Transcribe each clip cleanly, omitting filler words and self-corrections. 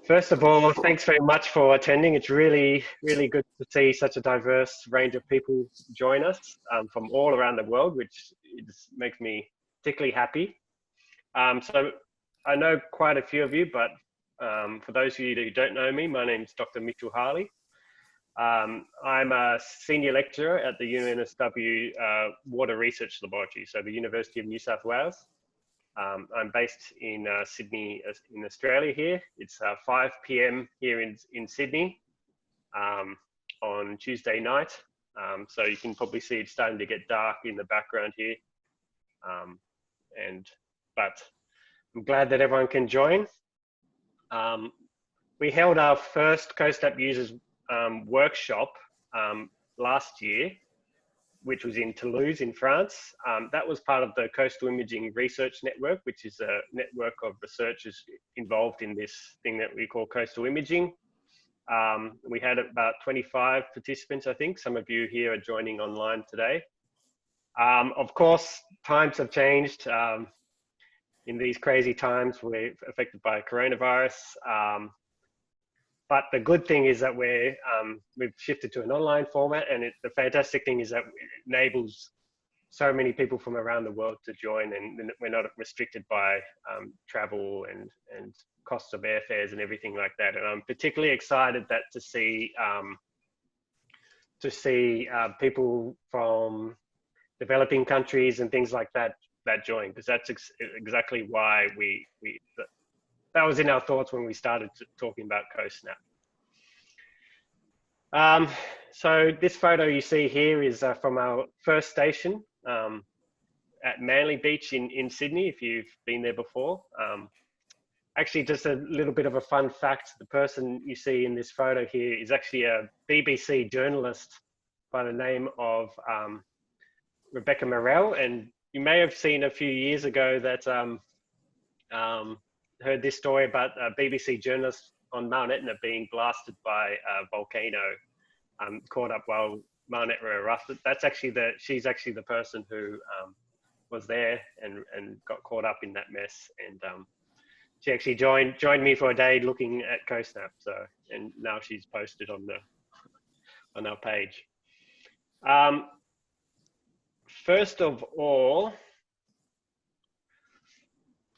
First of all, thanks very much for attending. It's really, really good to see such a diverse range of people join us from all around the world, which makes me particularly happy. So I know quite a few of you, but for those of you who don't know me, my name is Dr. Mitchell Harley. I'm a senior lecturer at the UNSW Water Research Laboratory, so the University of New South Wales. I'm based in Sydney, in Australia here. It's 5 p.m. here in Sydney on Tuesday night. So you can probably see it's starting to get dark in the background here. But I'm glad that everyone can join. We held our first CoastSnap users workshop last year, which was in Toulouse in France. That was part of the Coastal Imaging Research Network, which is a network of researchers involved in this thing that we call coastal imaging. We had about 25 participants, I think. Some of you here are joining online today. Of course, times have changed. In these crazy times, we're affected by coronavirus. But the good thing is that we've shifted to an online format, and the fantastic thing is that it enables so many people from around the world to join, and we're not restricted by travel and costs of airfares and everything like that. And I'm particularly excited to see people from developing countries and things like that join, because that's exactly why that was in our thoughts when we started talking about CoastSnap. So this photo you see here is from our first station at Manly Beach in Sydney, if you've been there before. Actually, just a little bit of a fun fact, the person you see in this photo here is actually a BBC journalist by the name of Rebecca Morrell, and you may have seen a few years ago that heard this story about a BBC journalist on Mount Etna being blasted by a volcano, caught up while Mount Etna erupted. She's actually the person who was there and got caught up in that mess. And she actually joined me for a day looking at CoastSnap. And now she's posted on our page. First of all,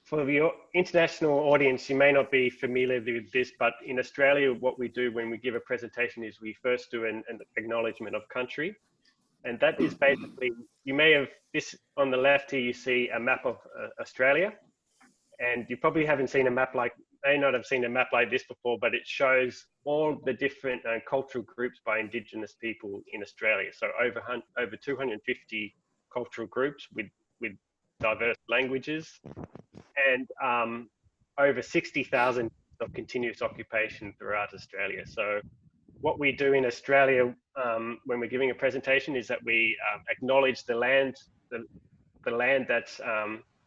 for the international audience, you may not be familiar with this, but in Australia, what we do when we give a presentation is we first do an acknowledgement of country. And that is basically, you may have, this on the left here, you see a map of Australia. And you probably may not have seen a map like this before, but it shows all the different cultural groups by Indigenous people in Australia. So over 250 cultural groups with diverse languages, and over 60,000 of continuous occupation throughout Australia. So what we do in Australia when we're giving a presentation is that we acknowledge the land that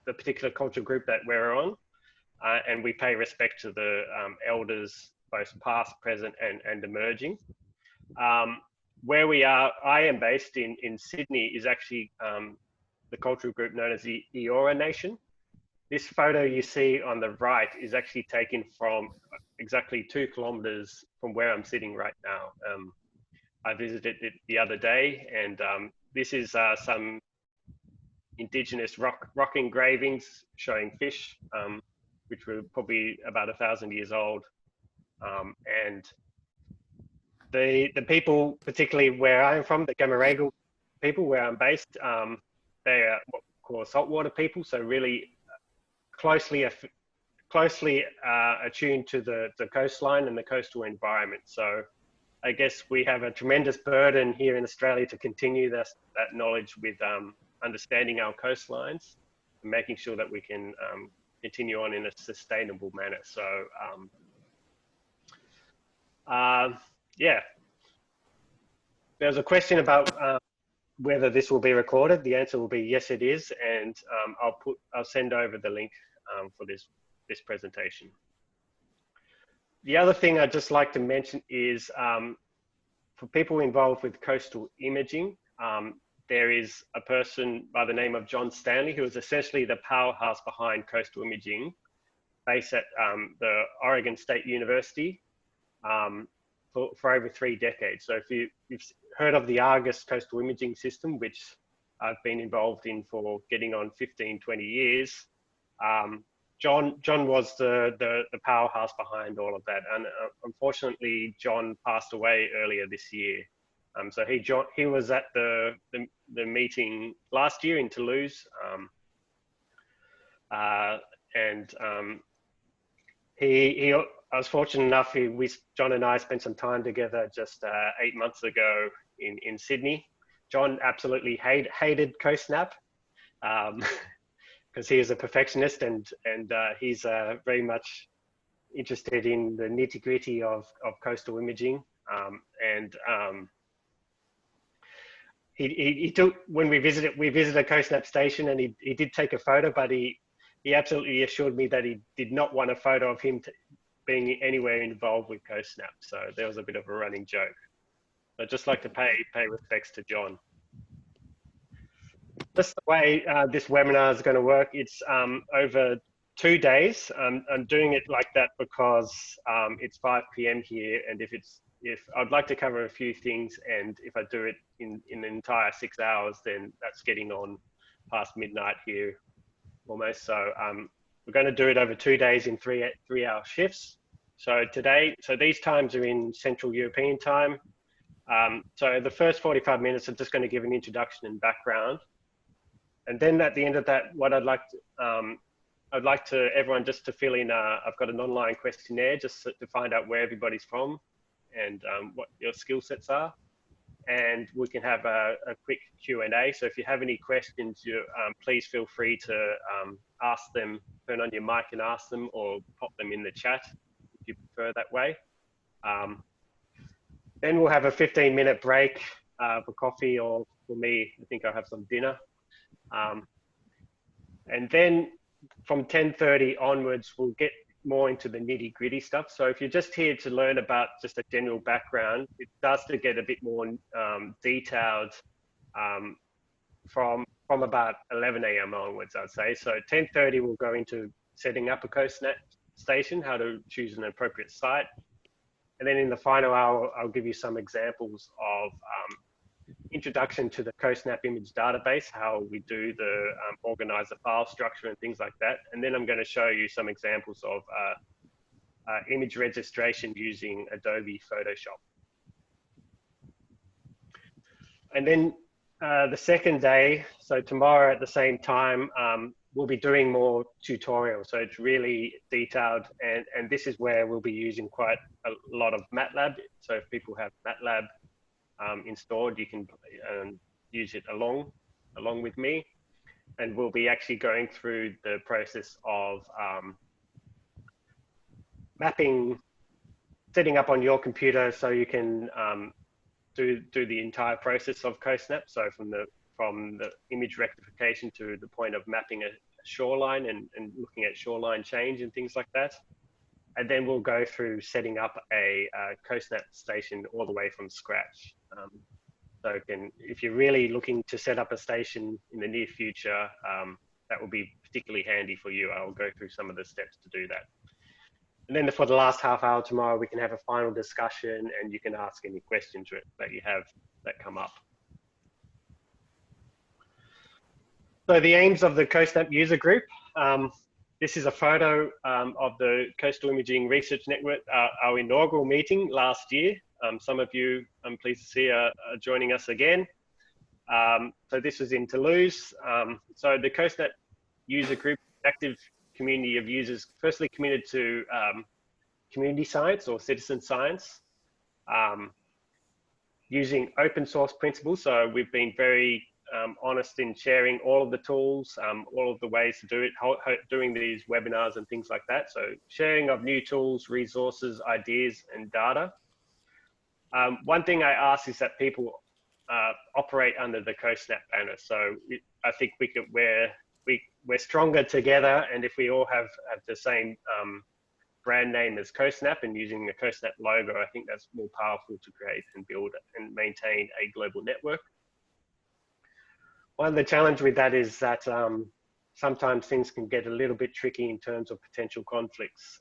the particular cultural group that we're on, and we pay respect to the elders, both past, present, and emerging. Where I am based in Sydney is actually the cultural group known as the Eora Nation. This photo you see on the right is actually taken from exactly 2 kilometers from where I'm sitting right now. I visited it the other day, and this is some Indigenous rock engravings showing fish, which were probably about 1,000 years old. And the people, particularly where I'm from, the Gamaragal people where I'm based, they are what we call saltwater people, so really closely attuned to the coastline and the coastal environment. So I guess we have a tremendous burden here in Australia to continue that knowledge with understanding our coastlines and making sure that we can continue on in a sustainable manner. So yeah, there's a question about whether this will be recorded. The answer will be yes, it is, and I'll send over the link for this presentation. The other thing I'd just like to mention is for people involved with coastal imaging, there is a person by the name of John Stanley, who is essentially the powerhouse behind coastal imaging. based at the Oregon State University for over 3 decades. So if you've heard of the Argus coastal imaging system, which I've been involved in for getting on 15, 20 years, John was the powerhouse behind all of that. And unfortunately, John passed away earlier this year. So he was at the meeting last year in Toulouse, and I was fortunate enough. John and I spent some time together just 8 months ago in Sydney. John absolutely hated CoastSnap because he is a perfectionist, and he's very much interested in the nitty-gritty of coastal imaging. He took, when we visited a CoastSnap station, and he did take a photo, but he absolutely assured me that he did not want a photo of him being anywhere involved with CoastSnap. So there was a bit of a running joke. I'd just like to pay respects to John. Just the way this webinar is going to work, it's over 2 days. I'm doing it like that because it's 5 p.m. here, and if I'd like to cover a few things, and if I do it in an entire 6 hours, then that's getting on past midnight here almost. So we're going to do it over 2 days in 3-hour shifts. So these times are in Central European time. So the first 45 minutes are just going to give an introduction and background. And then at the end of that, what I'd like to everyone just to fill in, I've got an online questionnaire just to find out where everybody's from and what your skill sets are. And we can have a quick Q&A. So if you have any questions, please feel free to ask them, turn on your mic and ask them, or pop them in the chat if you prefer that way. Then we'll have a 15-minute break for coffee, or for me, I think I'll have some dinner. And then from 10:30 onwards, we'll get more into the nitty-gritty stuff. So if you're just here to learn about just a general background, it starts to get a bit more detailed from about 11 a.m. onwards, I'd say. So 10:30, we'll go into setting up a CoastSnap station, how to choose an appropriate site. And then in the final hour, I'll give you some examples of introduction to the CoastSnap image database, how we do the organize the file structure and things like that. And then I'm going to show you some examples of image registration using Adobe Photoshop. And then the second day, so tomorrow at the same time, we'll be doing more tutorials. So it's really detailed, and this is where we'll be using quite a lot of MATLAB. So if people have MATLAB installed, you can use it along with me, and we'll be actually going through the process of mapping, setting up on your computer so you can do the entire process of CoastSnap. So from the image rectification to the point of mapping a shoreline and looking at shoreline change and things like that. And then we'll go through setting up a CoastSnap station all the way from scratch. So if you're really looking to set up a station in the near future, that will be particularly handy for you. I'll go through some of the steps to do that. And then for the last half hour tomorrow, we can have a final discussion, and you can ask any questions that you have that come up. So the aims of the CoastSnap user group. This is a photo of the Coastal Imaging Research Network, our inaugural meeting last year. Some of you, I'm pleased to see, are joining us again. So this was in Toulouse. So the CoastSnap user group, active community of users, firstly committed to community science or citizen science, using open source principles. So we've been very honest in sharing all of the tools, all of the ways to do it, doing these webinars and things like that. So sharing of new tools, resources, ideas, and data. One thing I ask is that people operate under the CoastSnap banner. So I think we're stronger together, and if we all have the same brand name as CoastSnap and using the CoastSnap logo, I think that's more powerful to create and build and maintain a global network. One of the challenge with that is that sometimes things can get a little bit tricky in terms of potential conflicts.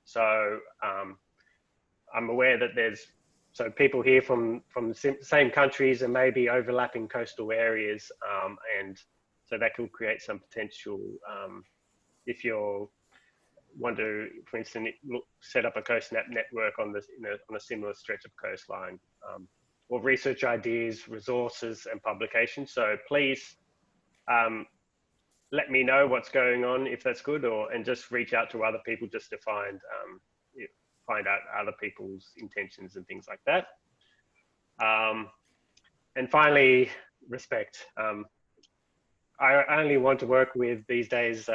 So I'm aware that so people here from the same countries and maybe overlapping coastal areas, and so that can create some potential if you want to, for instance, set up a CoastSnap network on this on a similar stretch of coastline, or research ideas, resources, and publications. So please let me know what's going on if that's good, and just reach out to other people just to find out other people's intentions and things like that. And finally, respect. I only want to work with these days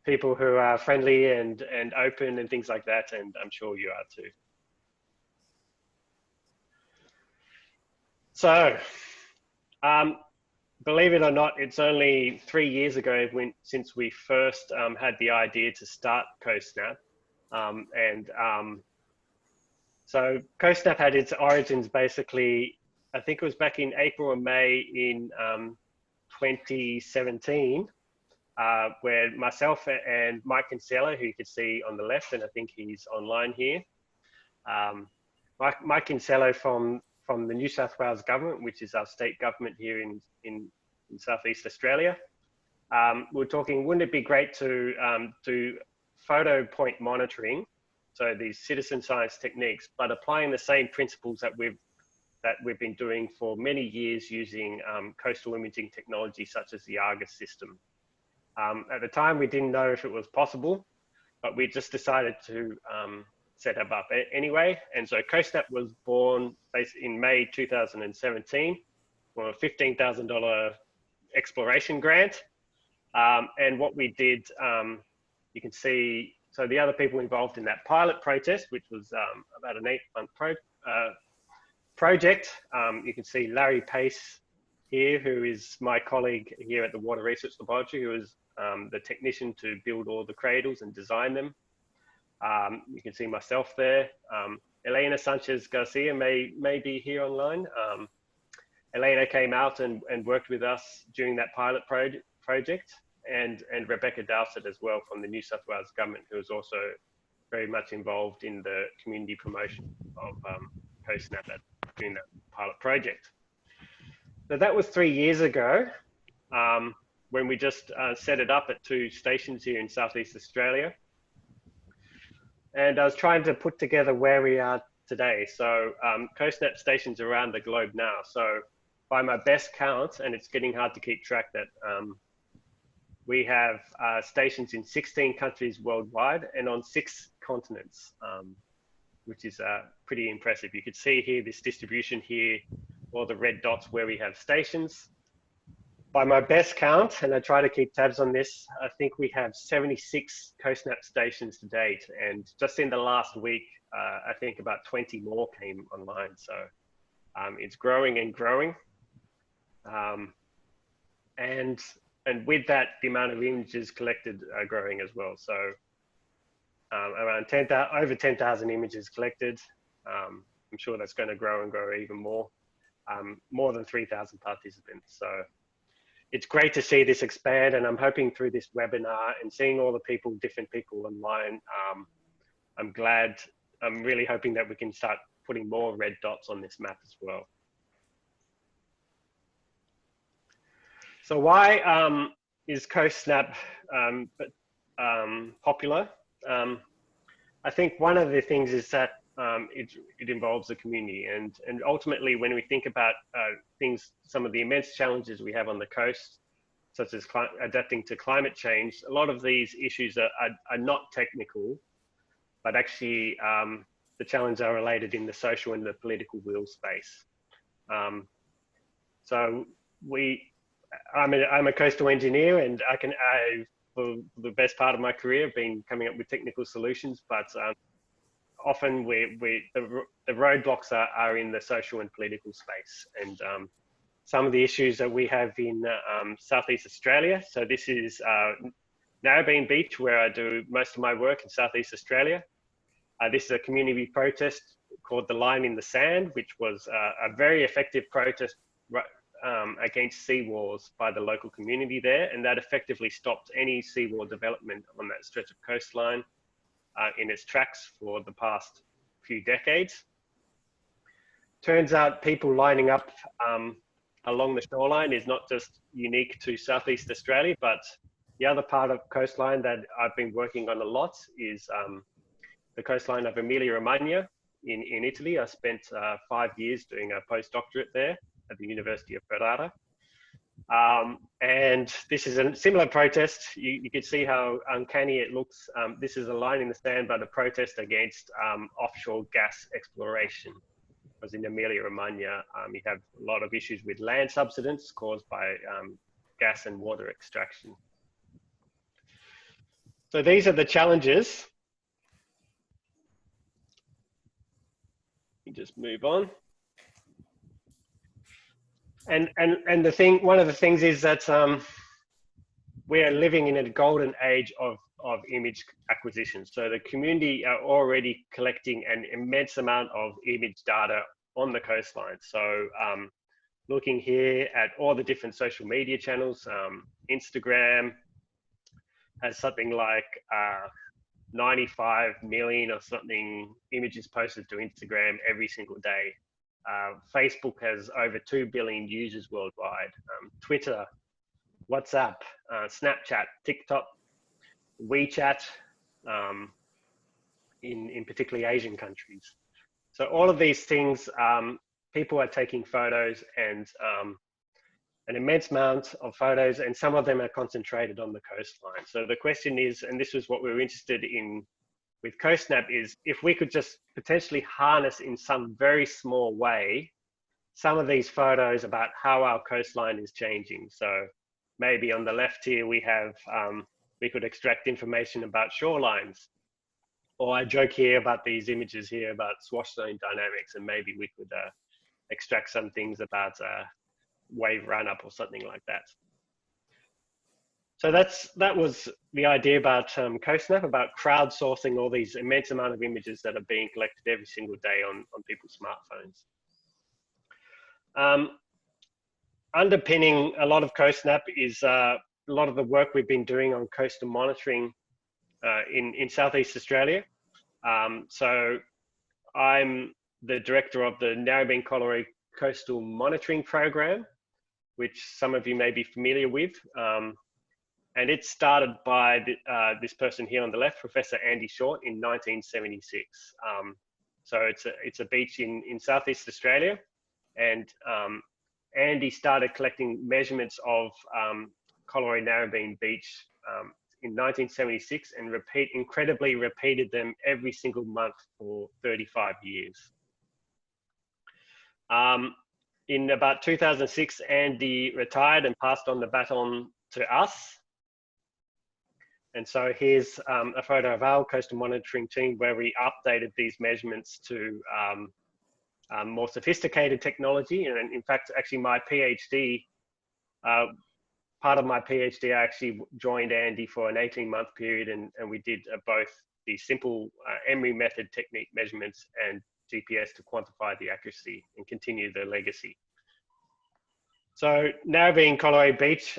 people who are friendly and open and things like that, and I'm sure you are too. So, believe it or not, it's only 3 years ago since we first had the idea to start CoastSnap. So CoastSnap had its origins basically, I think it was back in April or May in 2017, where myself and Mike Kinsella, who you can see on the left, and I think he's online here. Mike Kinsella from the New South Wales government, which is our state government here in Southeast Australia. We're talking, wouldn't it be great to do photo point monitoring, so these citizen science techniques, but applying the same principles that we've been doing for many years using coastal imaging technology such as the Argus system. At the time, we didn't know if it was possible, but we just decided to set it up anyway. And so CoastSnap was born in May 2017 for a $15,000 exploration grant. And what we did, you can see, so the other people involved in that pilot protest, which was about an 8-month project, you can see Larry Pace here, who is my colleague here at the Water Research Laboratory, who is the technician to build all the cradles and design them. You can see myself there. Elena Sanchez Garcia may be here online. Elena came out and worked with us during that pilot project, and Rebecca Dowsett as well from the New South Wales government, who was also very much involved in the community promotion of CoastSnap during that pilot project. So that was 3 years ago, when we just set it up at 2 stations here in Southeast Australia. And I was trying to put together where we are today. So CoastSnap stations around the globe now. So by my best count, and it's getting hard to keep track, that we have stations in 16 countries worldwide and on 6 continents, which is pretty impressive. You could see here this distribution here, all the red dots where we have stations. By my best count, and I try to keep tabs on this, I think we have 76 CoastSnap stations to date. And just in the last week, I think about 20 more came online. So it's growing and growing. And with that, the amount of images collected are growing as well. So around over 10,000 images collected. I'm sure that's going to grow and grow even more. More than 3,000 participants. So it's great to see this expand, and I'm hoping through this webinar and seeing all the different people online, I'm really hoping that we can start putting more red dots on this map as well. So why is CoastSnap popular? I think one of the things is that it involves the community, and ultimately when we think about some of the immense challenges we have on the coast, such as adapting to climate change, a lot of these issues are not technical, but actually the challenges are related in the social and the political will space. So I'm a coastal engineer, and for the best part of my career, I've been coming up with technical solutions, but often the roadblocks are in the social and political space. And some of the issues that we have in Southeast Australia, so this is Narrabeen Beach, where I do most of my work in Southeast Australia. This is a community protest called the Line in the Sand, which was a very effective protest against seawalls by the local community there, and that effectively stopped any seawall development on that stretch of coastline in its tracks for the past few decades. Turns out people lining up along the shoreline is not just unique to Southeast Australia, but the other part of coastline that I've been working on a lot is the coastline of Emilia-Romagna in Italy. I spent 5 years doing a postdoctorate there at the University of Ferrara. And this is a similar protest. You can see how uncanny it looks. This is a line in the sand, but a protest against offshore gas exploration. Because in Emilia-Romagna, you have a lot of issues with land subsidence caused by gas and water extraction. So these are the challenges. You just move on. And the thing, one of the things is that we are living in a golden age of image acquisition. So the community are already collecting an immense amount of image data on the coastline. So looking here at all the different social media channels, Instagram has something like 95 million or something images posted to Instagram every single day. Facebook has over 2 billion users worldwide. Twitter, WhatsApp, Snapchat, TikTok, WeChat, in particularly Asian countries. So all of these things, people are taking photos, and an immense amount of photos, and some of them are concentrated on the coastline. So the question is, and this was what we were interested in with CoastSnap, is if we could just potentially harness in some very small way some of these photos about how our coastline is changing. So maybe on the left here we have, we could extract information about shorelines, or I joke here about these images here about swash zone dynamics, and maybe we could extract some things about wave run-up or something like that. So that was the idea about CoastSnap, about crowdsourcing all these immense amount of images that are being collected every single day on people's smartphones. Underpinning a lot of CoastSnap is a lot of the work we've been doing on coastal monitoring in Southeast Australia. So I'm the director of the Narrabeen-Collaroy Coastal Monitoring Program, which some of you may be familiar with. And it started by this person here on the left, Professor Andy Short, in 1976. So it's a beach in Southeast Australia. And Andy started collecting measurements of Collaroy Narrabeen Beach in 1976 and incredibly repeated them every single month for 35 years. In about 2006, Andy retired and passed on the baton to us. And so here's a photo of our coastal monitoring team where we updated these measurements to more sophisticated technology. And in fact, actually my PhD, part of my PhD, I actually joined Andy for an 18-month period, and we did both the simple Emery method technique measurements and GPS to quantify the accuracy and continue the legacy. So Narrabeen-Collaroy Beach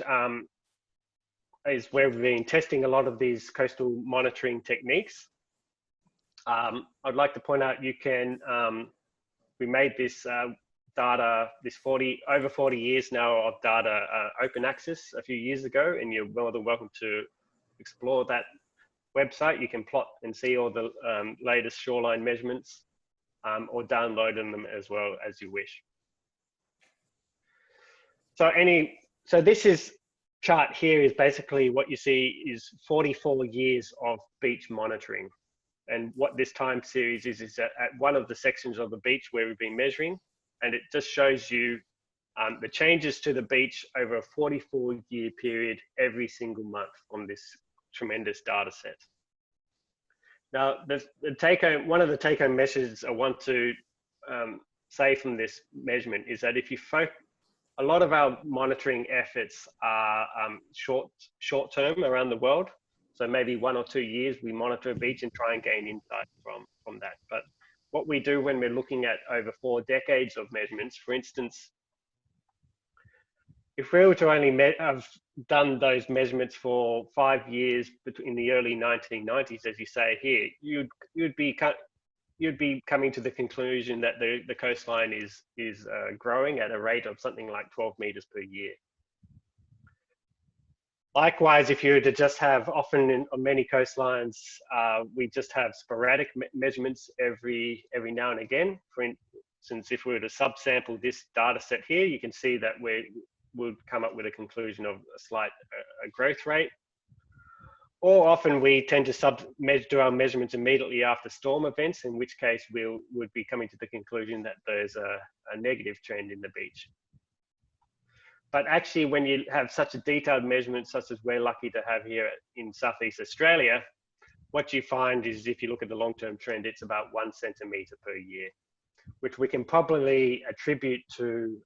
is where we've been testing a lot of these coastal monitoring techniques. I'd like to point out, you can, we made this data, over 40 years now of data open access a few years ago, and you're more than welcome to explore that website. You can plot and see all the latest shoreline measurements, or download them as well as you wish. So this chart here is basically what you see is 44 years of beach monitoring. And what this time series is at one of the sections of the beach where we've been measuring, and it just shows you the changes to the beach over a 44-year period every single month on this tremendous data set. Now, one of the take-home messages I want to say from this measurement is that if you focus, a lot of our monitoring efforts are short-term around the world. So maybe 1 or 2 years, we monitor a beach and try and gain insight from that. But what we do when we're looking at over 4 decades of measurements, for instance, if we were to only have done those measurements for 5 years in the early 1990s, as you say here, you'd be coming to the conclusion that the coastline is growing at a rate of something like 12 meters per year. Likewise, if you were to just have, often on many coastlines, we just have sporadic measurements every now and again. For instance, if we were to subsample this data set here, you can see that we would come up with a conclusion of a slight growth rate. Or often we tend to do our measurements immediately after storm events, in which case we would be coming to the conclusion that there's a negative trend in the beach. But actually, when you have such a detailed measurement, such as we're lucky to have here in Southeast Australia, what you find is, if you look at the long-term trend, it's about 1 centimetre per year, which we can probably attribute to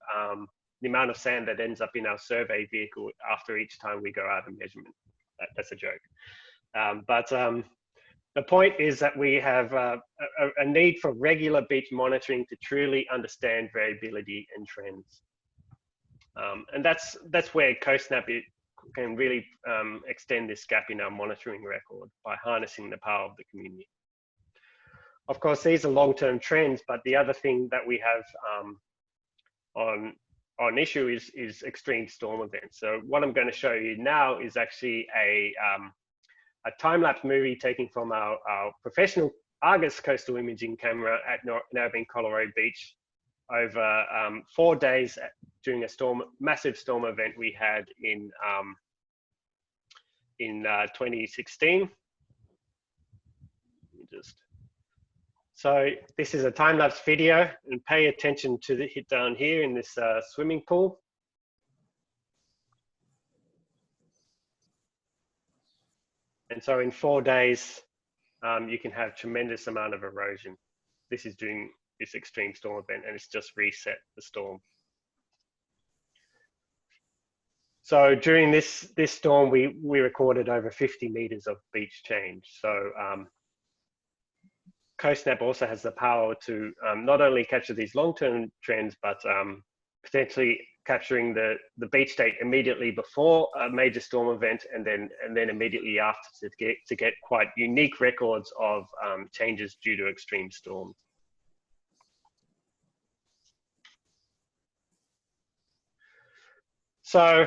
the amount of sand that ends up in our survey vehicle after each time we go out of measurement. That's a joke. The point is that we have a need for regular beach monitoring to truly understand variability and trends. And that's where CoastSnap can really extend this gap in our monitoring record by harnessing the power of the community. Of course, these are long-term trends, but the other thing that we have on issue is extreme storm events. So what I'm going to show you now is actually a time-lapse movie taken from our professional Argus coastal imaging camera at Narrabeen-Collaroy Beach over 4 days during a massive storm event we had in 2016. So this is a time-lapse video, and pay attention to the hit down here in this swimming pool. And so in 4 days, you can have tremendous amount of erosion. This is during this extreme storm event, and it's just reset the storm. So during this storm, we recorded over 50 meters of beach change. So CoastSnap also has the power to not only capture these long-term trends, but potentially capturing the beach state immediately before a major storm event, and then immediately after, to get quite unique records of changes due to extreme storms. So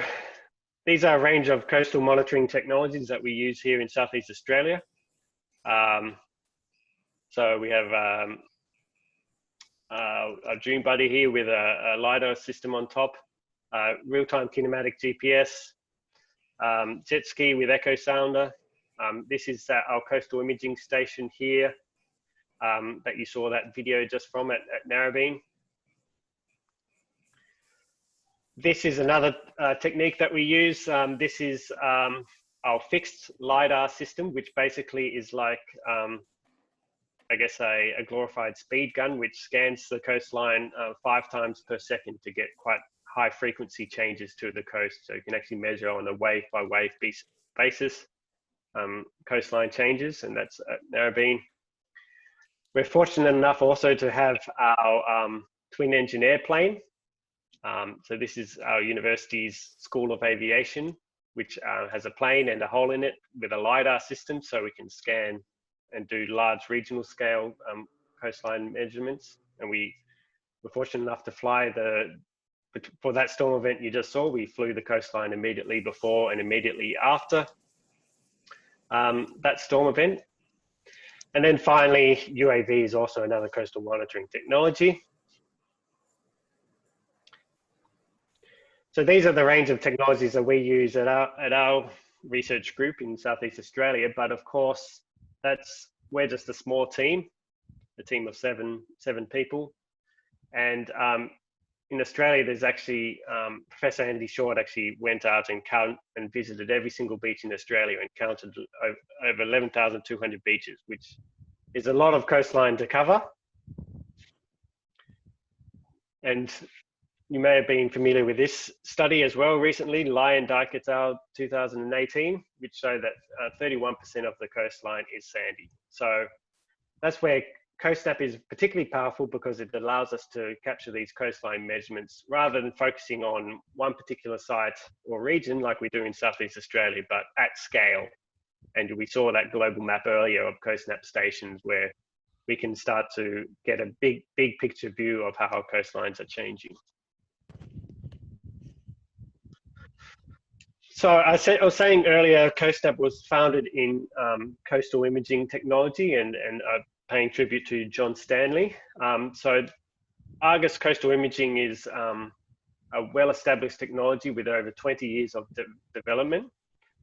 these are a range of coastal monitoring technologies that we use here in Southeast Australia. So we have a Dune Buddy here with a LiDAR system on top, real-time kinematic GPS, jet ski with echo sounder. This is our coastal imaging station here that you saw that video just from at Narrabeen. This is another technique that we use. This is our fixed LiDAR system, which basically is like, I guess, a glorified speed gun, which scans the coastline 5 times per second to get quite high frequency changes to the coast. So you can actually measure on a wave by wave basis coastline changes, and that's at Narrabeen. We're fortunate enough also to have our twin engine airplane. So this is our university's School of Aviation, which has a plane and a hole in it with a LiDAR system, so we can scan and do large regional scale coastline measurements. And we were fortunate enough to fly for that storm event you just saw, we flew the coastline immediately before and immediately after that storm event. And then finally, UAV is also another coastal monitoring technology. So these are the range of technologies that we use at our research group in Southeast Australia. But of course, we're just a small team, a team of seven people. And in Australia, there's actually, Professor Andy Short actually went out and visited every single beach in Australia and counted over 11,200 beaches, which is a lot of coastline to cover. And you may have been familiar with this study as well recently, Lyondike et al. 2018, which showed that 31% of the coastline is sandy. So that's where CoastSnap is particularly powerful because it allows us to capture these coastline measurements rather than focusing on one particular site or region like we do in Southeast Australia, but at scale. And we saw that global map earlier of CoastSnap stations where we can start to get a big picture view of how our coastlines are changing. So I was saying earlier, CoastSnap was founded in coastal imaging technology and paying tribute to John Stanley. So Argus Coastal Imaging is a well-established technology with over 20 years of development.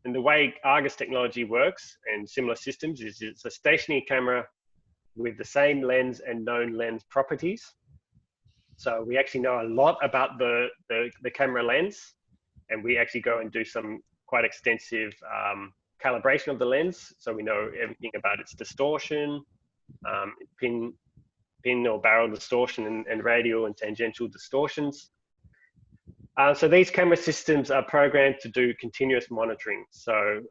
And the way Argus technology works and similar systems is it's a stationary camera with the same lens and known lens properties. So we actually know a lot about the camera lens, and we actually go and do some quite extensive calibration of the lens. So we know everything about its distortion, pin or barrel distortion, and radial and tangential distortions. So these camera systems are programmed to do continuous monitoring. So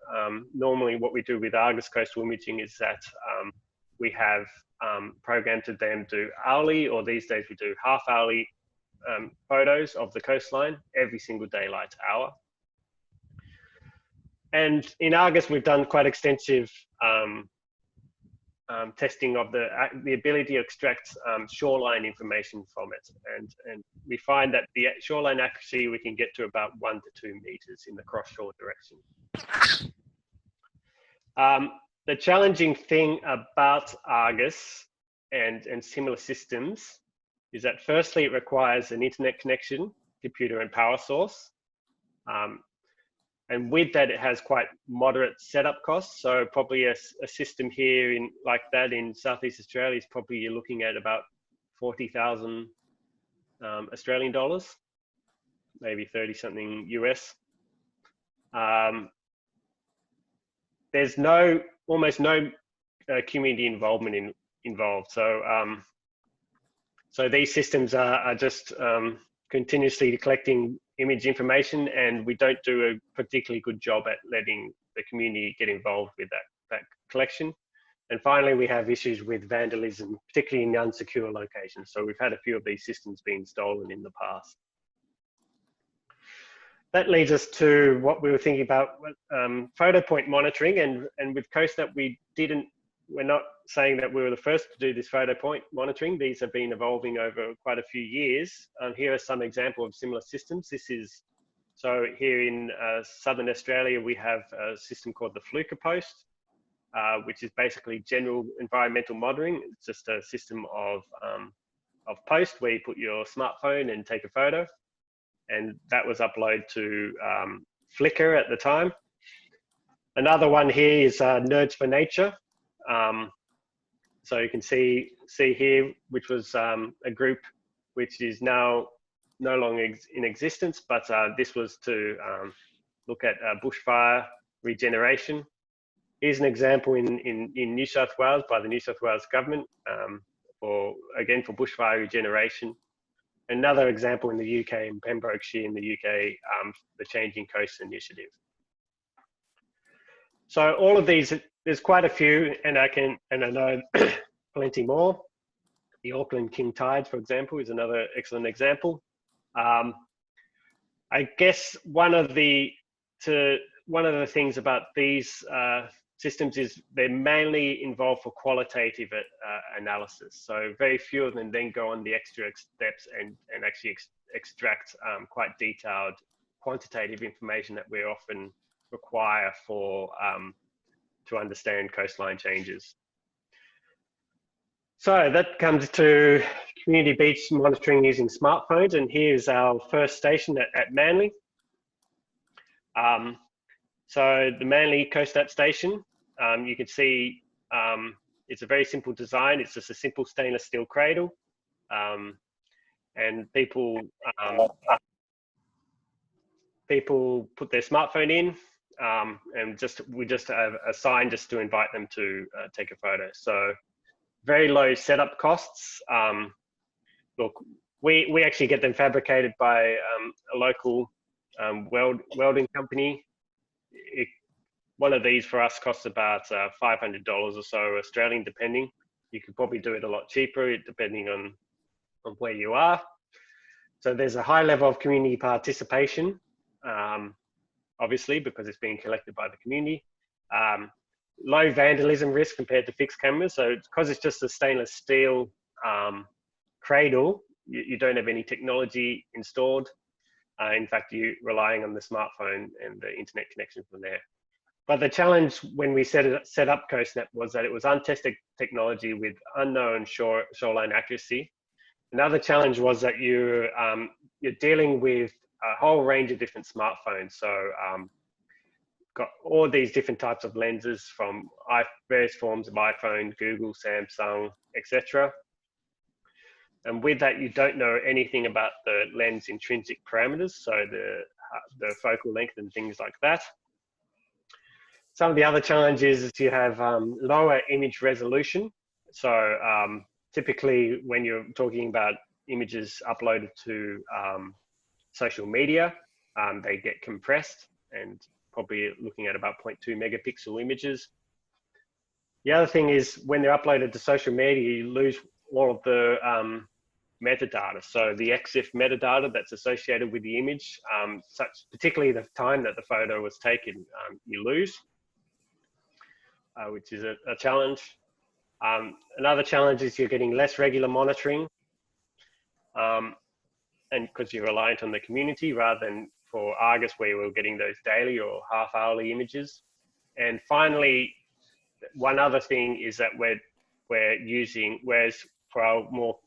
normally what we do with Argus Coastal Imaging is that we have programmed to them do hourly, or these days we do half hourly photos of the coastline every single daylight hour. And in Argus, we've done quite extensive testing of the ability to extract shoreline information from it. And we find that the shoreline accuracy, we can get to about 1 to 2 meters in the cross-shore direction. The challenging thing about Argus and similar systems is that firstly, it requires an internet connection, computer and power source. And with that, it has quite moderate setup costs. So probably a system here like that in Southeast Australia is probably you're looking at about 40,000 Australian dollars, maybe 30 something US. There's almost no community involvement involved. So these systems are just continuously collecting image information, and we don't do a particularly good job at letting the community get involved with that collection. And finally, we have issues with vandalism, particularly in unsecure locations. So we've had a few of these systems being stolen in the past. That leads us to what we were thinking about, photo point monitoring. And with CoastSnap, we're not saying that we were the first to do this photo point monitoring. These have been evolving over quite a few years. Here are some examples of similar systems. So here in Southern Australia, we have a system called the Fluker Post, which is basically general environmental monitoring. It's just a system of post where you put your smartphone and take a photo. And that was uploaded to Flickr at the time. Another one here is Nerds for Nature. So you can see here, which was a group which is now no longer in existence, but this was to look at bushfire regeneration. Here's an example in New South Wales by the New South Wales government for bushfire regeneration. Another example in the UK, in Pembrokeshire in the UK, the Changing Coast Initiative. So all of these, there's quite a few, and I know plenty more. The Auckland King Tides, for example, is another excellent example. I guess one of the things about these systems is they're mainly involved for qualitative analysis. So very few of them then go on the extra steps and actually extract quite detailed quantitative information that we often require for to understand coastline changes. So that comes to community beach monitoring using smartphones, and here's our first station at Manly. So the Manly CoastSnap station, you can see it's a very simple design. It's just a simple stainless steel cradle, and people put their smartphone in, and we just have a sign just to invite them to take a photo. So very low setup costs. Look, we actually get them fabricated by a local welding company. One of these for us costs about $500 or so Australian, depending. You could probably do it a lot cheaper depending on where you are. So there's a high level of community participation, obviously, because it's being collected by the community. Low vandalism risk compared to fixed cameras. So because it's just a stainless steel cradle, you don't have any technology installed. In fact, you're relying on the smartphone and the internet connection from there. But the challenge when we set up CoastSnap was that it was untested technology with unknown shoreline accuracy. Another challenge was that you're dealing with a whole range of different smartphones. So got all these different types of lenses from various forms of iPhone, Google, Samsung, etc. And with that, you don't know anything about the lens intrinsic parameters, so the focal length and things like that. Some of the other challenges is you have lower image resolution. So typically when you're talking about images uploaded to social media, they get compressed and probably looking at about 0.2 megapixel images. The other thing is when they're uploaded to social media, you lose all of the metadata. So the EXIF metadata that's associated with the image, particularly the time that the photo was taken, you lose, which is a challenge. Another challenge is you're getting less regular monitoring, and because you're reliant on the community rather than for Argus where we're getting those daily or half-hourly images. And finally, one other thing is that we're using, whereas for our more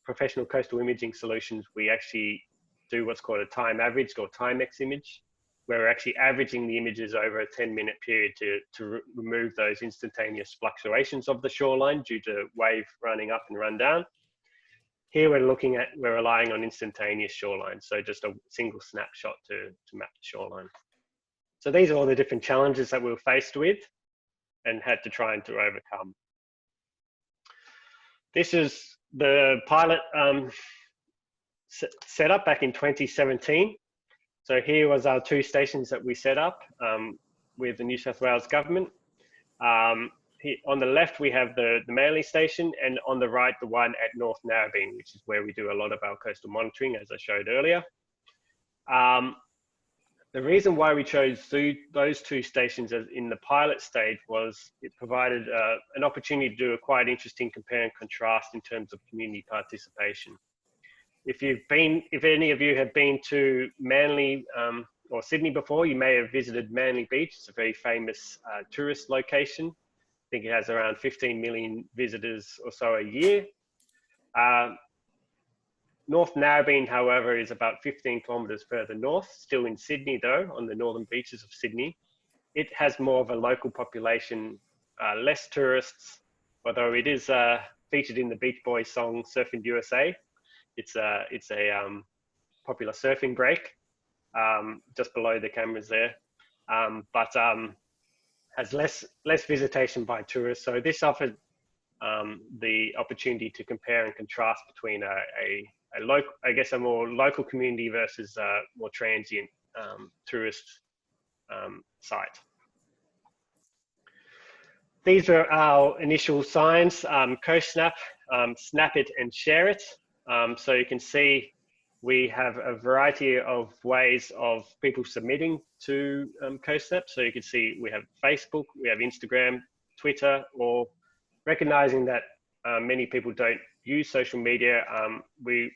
professional coastal imaging solutions, we actually do what's called a time averaged or timex image, where we're actually averaging the images over a 10-minute period to remove those instantaneous fluctuations of the shoreline due to wave running up and run down. Here we're relying on instantaneous shoreline, so just a single snapshot to map the shoreline. So these are all the different challenges that we were faced with and had to try and to overcome. This is the pilot set up back in 2017. So here was our 2 stations that we set up with the New South Wales government. Here, on the left, we have the Manly station, and on the right, the one at North Narrabeen, which is where we do a lot of our coastal monitoring, as I showed earlier. The reason why we chose those 2 stations as in the pilot stage was it provided an opportunity to do a quite interesting compare and contrast in terms of community participation. If any of you have been to Manly or Sydney before, you may have visited Manly Beach. It's a very famous tourist location. I think it has around 15 million visitors or so a year. North Narrabeen, however, is about 15 kilometres further north, still in Sydney though, on the northern beaches of Sydney. It has more of a local population, less tourists, although it is featured in the Beach Boys song Surfing USA. It's a popular surfing break just below the cameras there, but has less visitation by tourists. So this offered the opportunity to compare and contrast between a local, I guess, a more local community versus a more transient tourist site. These are our initial signs: CoastSnap, snap it and share it. So you can see we have a variety of ways of people submitting to CoastSnap. So you can see we have Facebook, we have Instagram, Twitter, or recognizing that many people don't use social media, we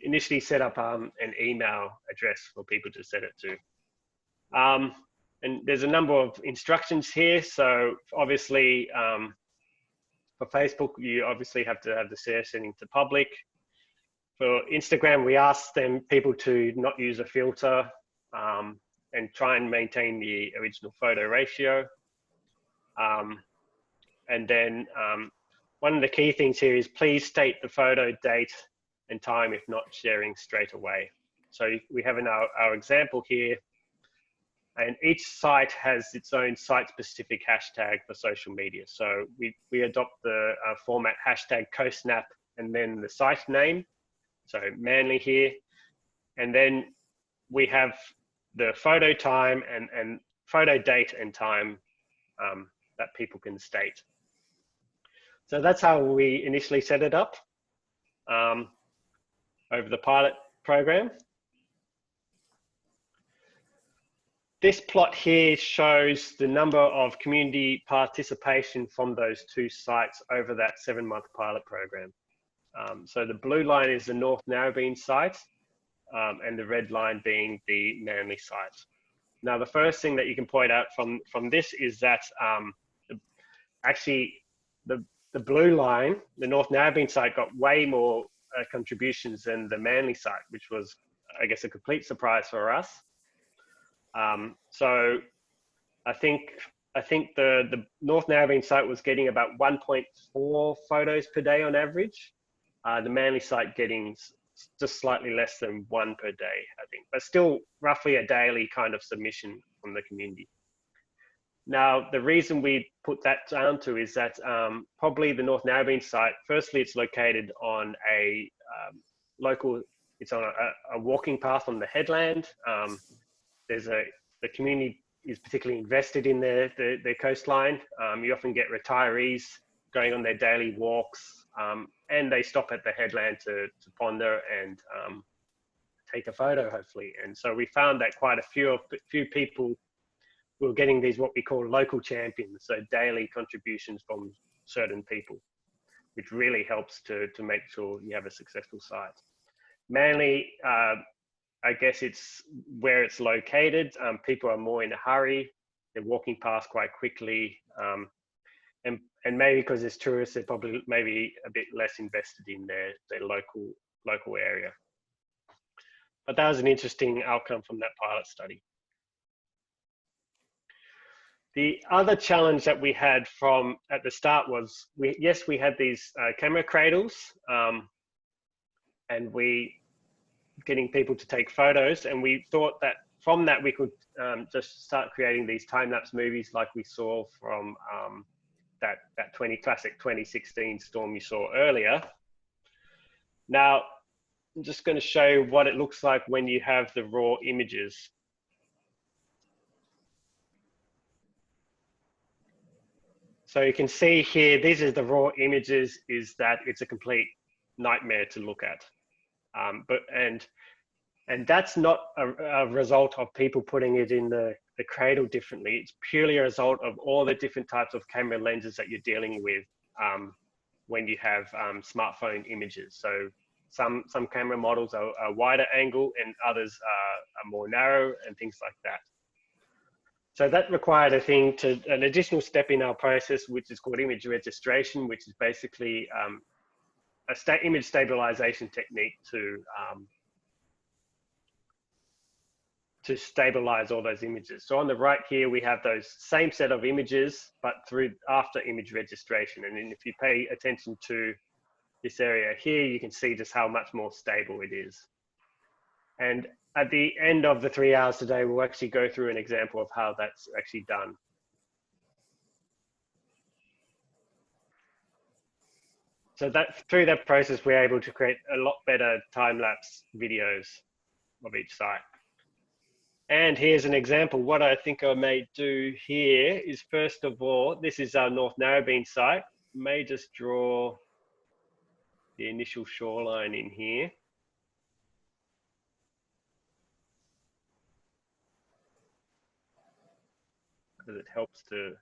initially set up an email address for people to send it to. And there's a number of instructions here. So obviously, for Facebook, you obviously have to have the share setting to public. For Instagram, we ask people to not use a filter and try and maintain the original photo ratio. And then one of the key things here is please state the photo date and time if not sharing straight away. So we have in our example here, and each site has its own site-specific hashtag for social media. So we adopt the format hashtag CoastSnap and then the site name, so Manly here. And then we have the photo time and photo date and time that people can state. So that's how we initially set it up over the pilot program. This plot here shows the number of community participation from those two sites over that 7-month pilot program. So the blue line is the North Narrabeen site, and the red line being the Manly site. Now, the first thing that you can point out from this is that actually the blue line, the North Narrabeen site, got way more contributions than the Manly site, which was, I guess, a complete surprise for us. So I think the North Narrabeen site was getting about 1.4 photos per day on average. The Manly site getting just slightly less than 1 per day, I think, but still roughly a daily kind of submission from the community. Now, the reason we put that down to is that probably the North Narrabeen site, firstly, it's located on a it's on a walking path on the headland. The community is particularly invested in their coastline. You often get retirees going on their daily walks, and they stop at the headland to ponder and take a photo, hopefully. And so we found that quite a few people were getting these, what we call local champions, so daily contributions from certain people, which really helps to make sure you have a successful site. Manly, I guess it's where it's located. People are more in a hurry. They're walking past quite quickly. And maybe because there's tourists, they're probably maybe a bit less invested in their local area. But that was an interesting outcome from that pilot study. The other challenge that we had at the start was, we had these camera cradles, and getting people to take photos, and we thought that from that we could just start creating these time-lapse movies like we saw from that classic 2016 storm you saw earlier. Now, I'm just going to show you what it looks like when you have the raw images. So you can see here, these are the raw images, is that it's a complete nightmare to look at. And that's not a result of people putting it in the cradle differently. It's purely a result of all the different types of camera lenses that you're dealing with when you have smartphone images. So some camera models are wider angle and others are more narrow and things like that. So that required an additional step in our process, which is called image registration, which is basically image stabilization technique to stabilize all those images. So on the right here, we have those same set of images, but after image registration. And then if you pay attention to this area here, you can see just how much more stable it is. And at the end of the 3 hours today, we'll actually go through an example of how that's actually done. So through that process, we're able to create a lot better time-lapse videos of each site. And here's an example. What I think I may do here is, first of all, this is our North Narrabeen site. May just draw the initial shoreline in here. Because it helps to.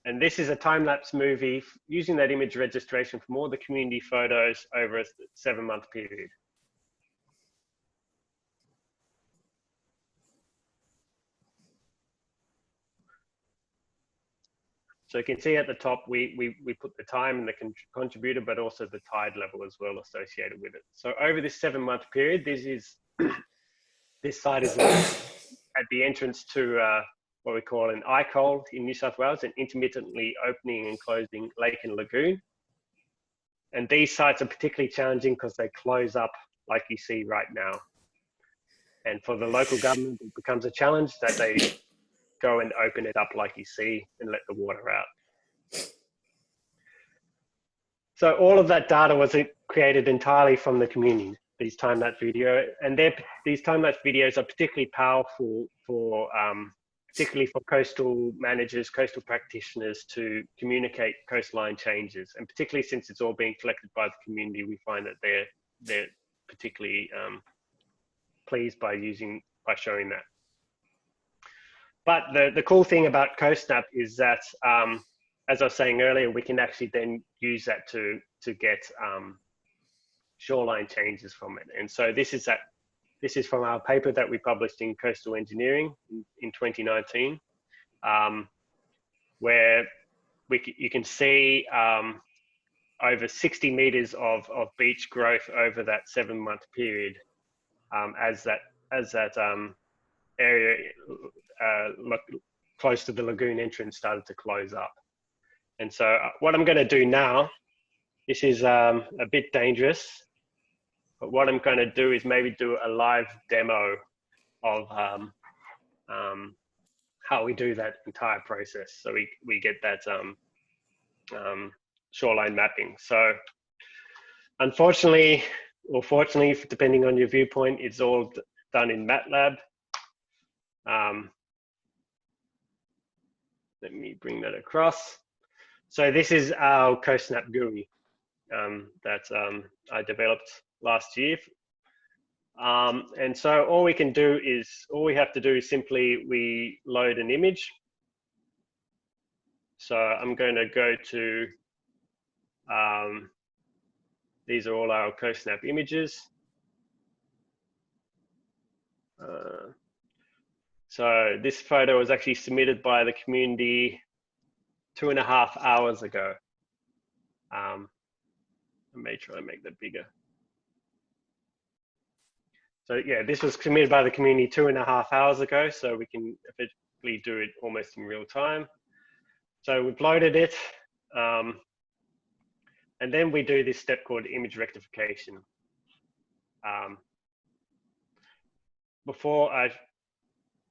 And this is a time-lapse movie using that image registration from all the community photos over a 7-month period. So you can see at the top, we put the time and the contributor, but also the tide level as well associated with it. So over this 7-month period, this site is at the entrance to what we call an ICOL in New South Wales, an intermittently opening and closing lake and lagoon. And these sites are particularly challenging because they close up like you see right now. And for the local government, it becomes a challenge that they go and open it up like you see and let the water out. So all of that data was created entirely from the community, these time-lapse video. And these time-lapse videos are particularly powerful for particularly for coastal managers, coastal practitioners to communicate coastline changes. And particularly since it's all being collected by the community, we find that they're particularly pleased by showing that. But the cool thing about CoastSnap is that, as I was saying earlier, we can actually then use that to get shoreline changes from it. And so this is from our paper that we published in Coastal Engineering in 2019, where you can see over 60 meters of beach growth over that 7-month period, as that area close to the lagoon entrance started to close up. And so what I'm going to do now, this is a bit dangerous, but what I'm going to do is maybe do a live demo of how we do that entire process, so we get that shoreline mapping. So unfortunately, or fortunately, depending on your viewpoint, it's all done in MATLAB. Let me bring that across. So this is our CoastSnap GUI that I developed last year. And so all we have to do is simply we load an image. So I'm going to go to, these are all our CoastSnap images. So this photo was actually submitted by the community 2.5 hours ago. I may try and make that bigger. So yeah, this was submitted by the community 2.5 hours ago, so we can effectively do it almost in real time. So we've loaded it, and then we do this step called image rectification. Before I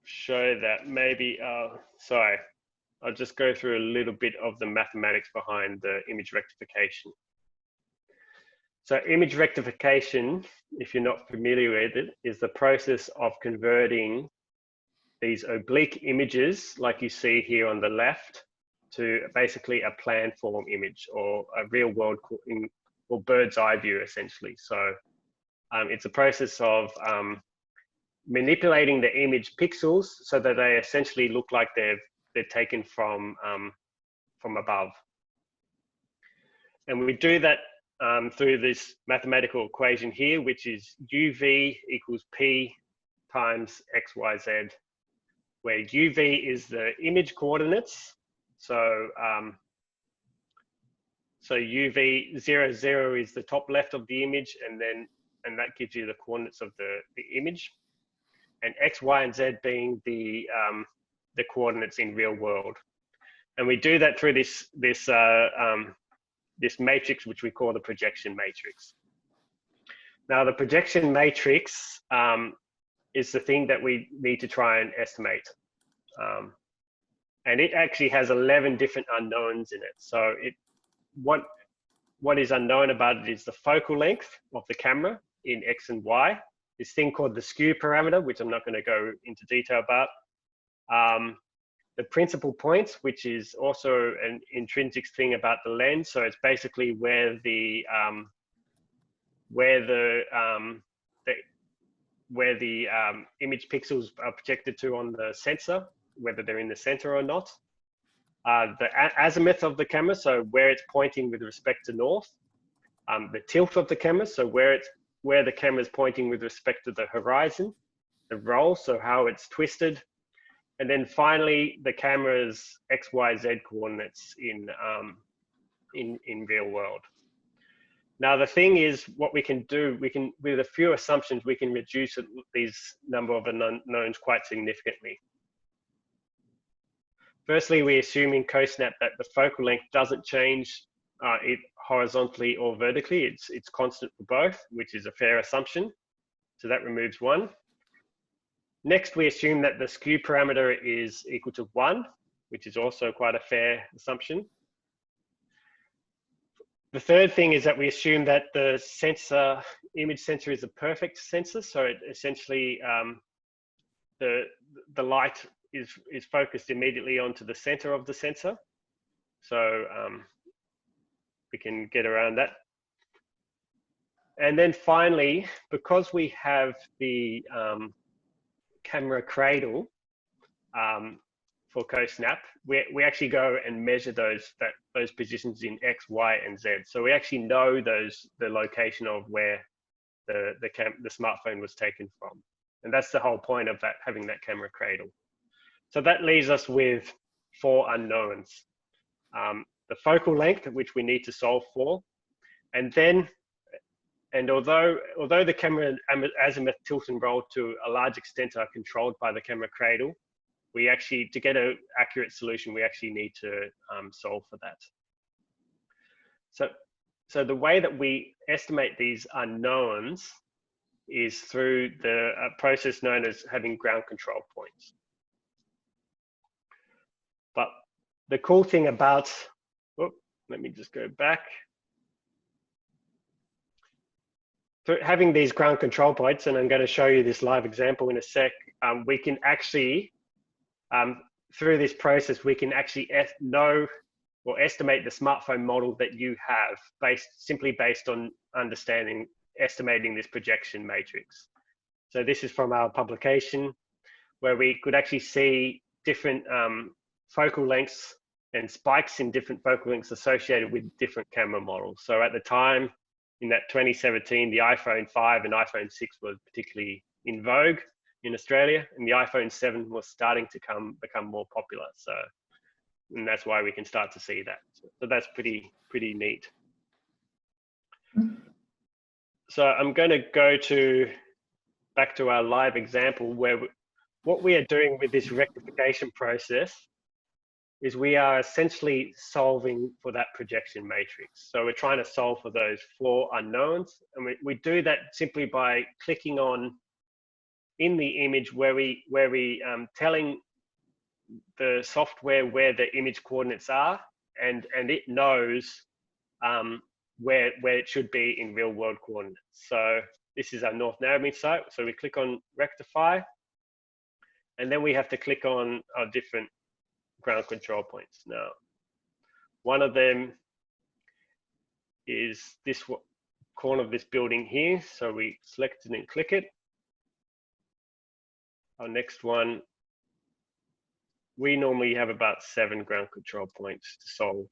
show that, maybe, sorry, I'll just go through a little bit of the mathematics behind the image rectification. So image rectification, if you're not familiar with it, is the process of converting these oblique images, like you see here on the left, to basically a plan form image, or a real world, or bird's eye view, essentially. So it's a process of manipulating the image pixels so that they essentially look like they're taken from above. And we do that through this mathematical equation here, which is UV equals P times XYZ, where UV is the image coordinates. So, so UV 0, 0 is the top left of the image, and that gives you the coordinates of the image, and X, Y, and Z being the coordinates in real world. And we do that through this matrix, which we call the projection matrix. Now, the projection matrix is the thing that we need to try and estimate. And it actually has 11 different unknowns in it. So what is unknown about it is the focal length of the camera in X and Y, this thing called the skew parameter, which I'm not going to go into detail about. The principal points, which is also an intrinsic thing about the lens. So it's basically where the image pixels are projected to on the sensor, whether they're in the center or not. The azimuth of the camera, so where it's pointing with respect to north. The tilt of the camera, so where the camera is pointing with respect to the horizon. The roll, so how it's twisted. And then finally, the camera's X, Y, Z coordinates in real world. Now, the thing is, what we can do, with a few assumptions, we can reduce these number of unknowns quite significantly. Firstly, we assume in CoastSnap that the focal length doesn't change it horizontally or vertically. It's constant for both, which is a fair assumption. So that removes one. Next, we assume that the skew parameter is equal to 1, which is also quite a fair assumption. The third thing is that we assume that the image sensor is a perfect sensor. So it essentially, the light is focused immediately onto the center of the sensor. So we can get around that. And then finally, because we have the camera cradle for CoastSnap, we actually go and measure those positions in X, Y, and Z. So we actually know the location of where the smartphone was taken from. And that's the whole point of that, having that camera cradle. So that leaves us with 4 unknowns. The focal length, which we need to solve for. And although the camera azimuth, tilt, and roll to a large extent are controlled by the camera cradle, we actually, to get an accurate solution, we actually need to solve for that. So the way that we estimate these unknowns is through the process known as having ground control points. But the cool thing about, let me just go back. Through having these ground control points, and I'm going to show you this live example in a sec, we can actually, through this process, we can actually know or estimate the smartphone model that you have simply based on estimating this projection matrix. So this is from our publication, where we could actually see different focal lengths and spikes in different focal lengths associated with different camera models. So at the time, in that 2017, the iPhone 5 and iPhone 6 was particularly in vogue in Australia, and the iPhone 7 was starting to become more popular. So, and that's why we can start to see that. So that's pretty neat. So I'm going to go back to our live example, where what we are doing with this rectification process is we are essentially solving for that projection matrix. So we're trying to solve for those 4 unknowns, and we do that simply by clicking on in the image where we telling the software where the image coordinates are, and it knows where it should be in real world coordinates. So this is our North Narrabeen site. So we click on rectify, and then we have to click on our different ground control points. Now, one of them is this corner of this building here. So we select it and click it. Our next one, we normally have about 7 ground control points to solve.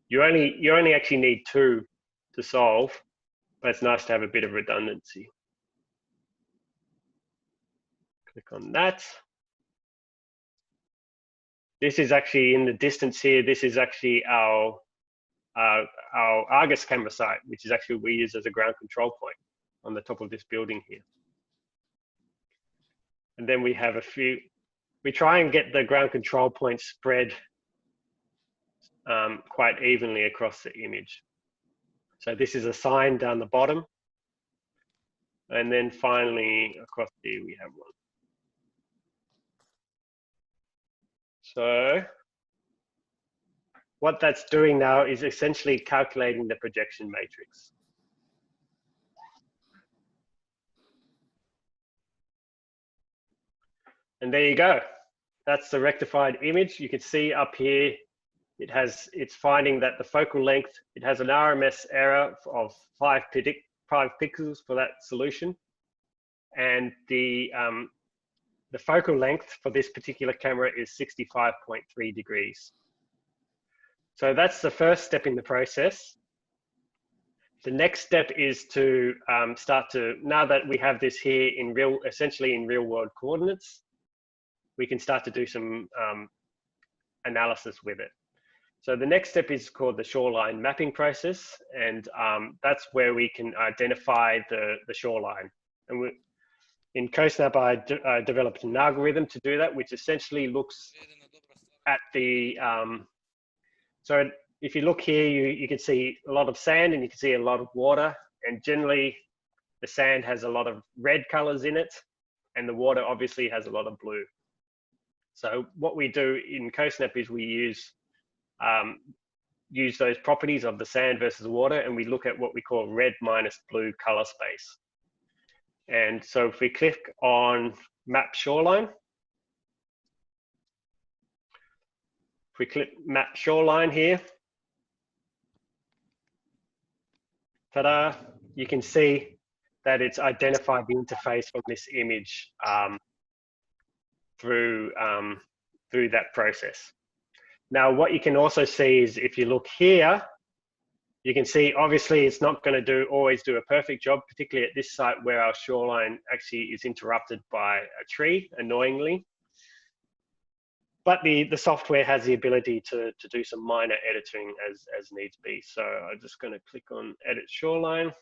You only actually need 2 to solve, but it's nice to have a bit of redundancy. Click on that. This is actually in the distance here. This is actually our Argus camera site, which is actually we use as a ground control point on the top of this building here. And then we have we try and get the ground control points spread quite evenly across the image. So this is a sign down the bottom. And then finally across here we have one. So what that's doing now is essentially calculating the projection matrix. And there you go. That's the rectified image. You can see up here, it's finding that the focal length, it has an RMS error of 5 pixels for that solution. And the focal length for this particular camera is 65.3 degrees. So that's the first step in the process. The next step is to now that we have this here essentially in real world coordinates, we can start to do some analysis with it. So the next step is called the shoreline mapping process, and that's where we can identify the shoreline. And in CoastSnap, I developed an algorithm to do that, which essentially looks at the, so if you look here, you can see a lot of sand and you can see a lot of water, and generally the sand has a lot of red colors in it, and the water obviously has a lot of blue. So what we do in CoastSnap is we use those properties of the sand versus water, and we look at what we call red minus blue color space. And so if we click on map shoreline, If we click map shoreline here, ta-da, you can see that it's identified the interface from this image through that process. Now, what you can also see is if you look here, you can see obviously it's not going to always do a perfect job, particularly at this site where our shoreline actually is interrupted by a tree, annoyingly. But the software has the ability to do some minor editing as needs be. So I'm just going to click on Edit Shoreline,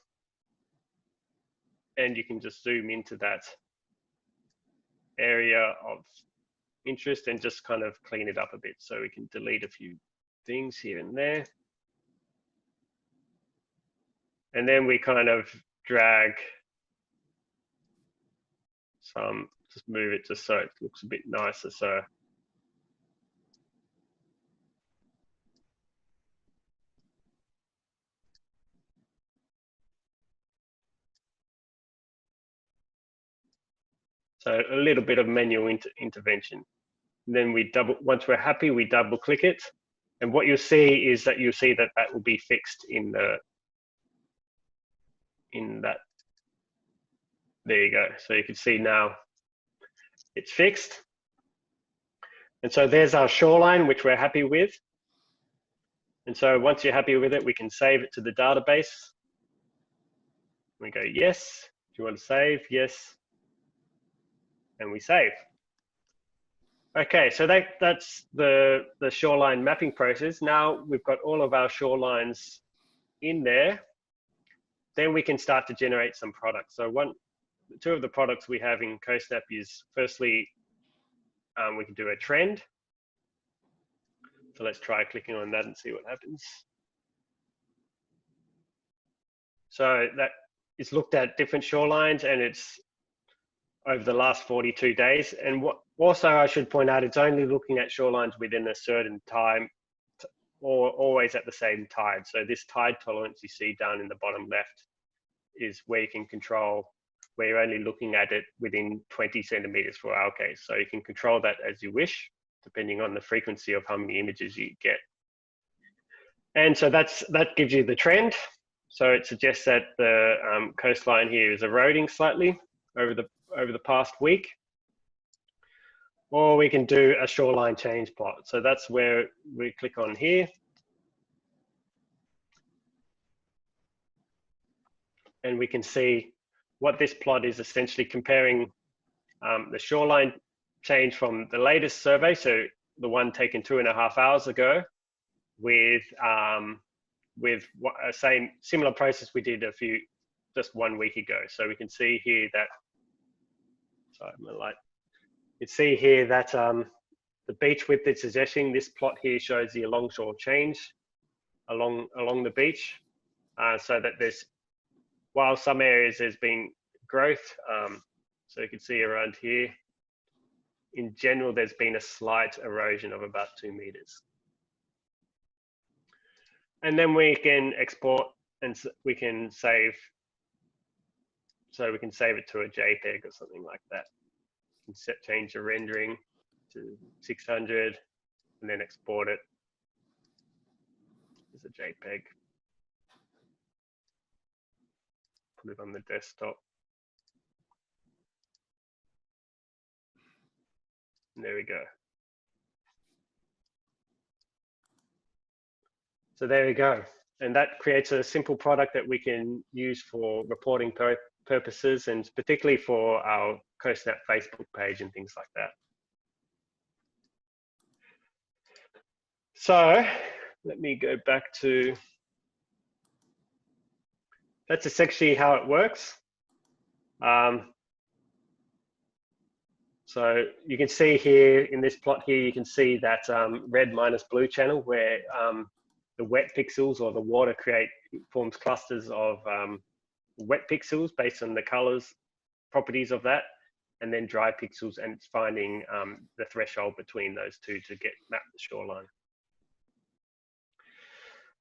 and you can just zoom into that area of interest and just kind of clean it up a bit. So we can delete a few things here and there. And then we kind of drag some, just move it just so it looks a bit nicer. So a little bit of manual intervention. And then once we're happy, we double click it. And what you'll see is that that will be fixed in that. There you go. So you can see now it's fixed. And so there's our shoreline, which we're happy with. And so once you're happy with it, we can save it to the database. We go, yes. Do you want to save? Yes. And we save. Okay, so that's the shoreline mapping process. Now we've got all of our shorelines in there. Then we can start to generate some products. So two of the products we have in CoastSnap is firstly, we can do a trend. So let's try clicking on that and see what happens. So that is looked at different shorelines, and it's over the last 42 days. And what also I should point out, it's only looking at shorelines within a certain time, or always at the same tide. So this tide tolerance you see down in the bottom left is where you can control, where you're only looking at it within 20 centimeters for our case. So you can control that as you wish, depending on the frequency of how many images you get. And so that gives you the trend. So it suggests that the coastline here is eroding slightly over the past week. Or we can do a shoreline change plot. So that's where we click on here. And we can see what this plot is essentially comparing the shoreline change from the latest survey, so the one taken 2.5 hours ago, with a similar process we did just 1 week ago. So we can see here that, sorry, my light. You can see here that the beach width it's suggesting, this plot here shows the alongshore change along the beach, so that while some areas there's been growth, so you can see around here, in general, there's been a slight erosion of about 2 meters. And then we can export and we can save. So we can save it to a JPEG or something like that. You can change the rendering to 600 and then export it as a JPEG. Put it on the desktop. And there we go. So there we go. And that creates a simple product that we can use for reporting purposes, and particularly for our CoastSnap Facebook page and things like that. So let me go back to, that's essentially how it works. So you can see here in this plot here, you can see that red minus blue channel where the wet pixels or the water forms clusters of wet pixels based on the colors properties of that, and then dry pixels, and it's finding the threshold between those two to map the shoreline.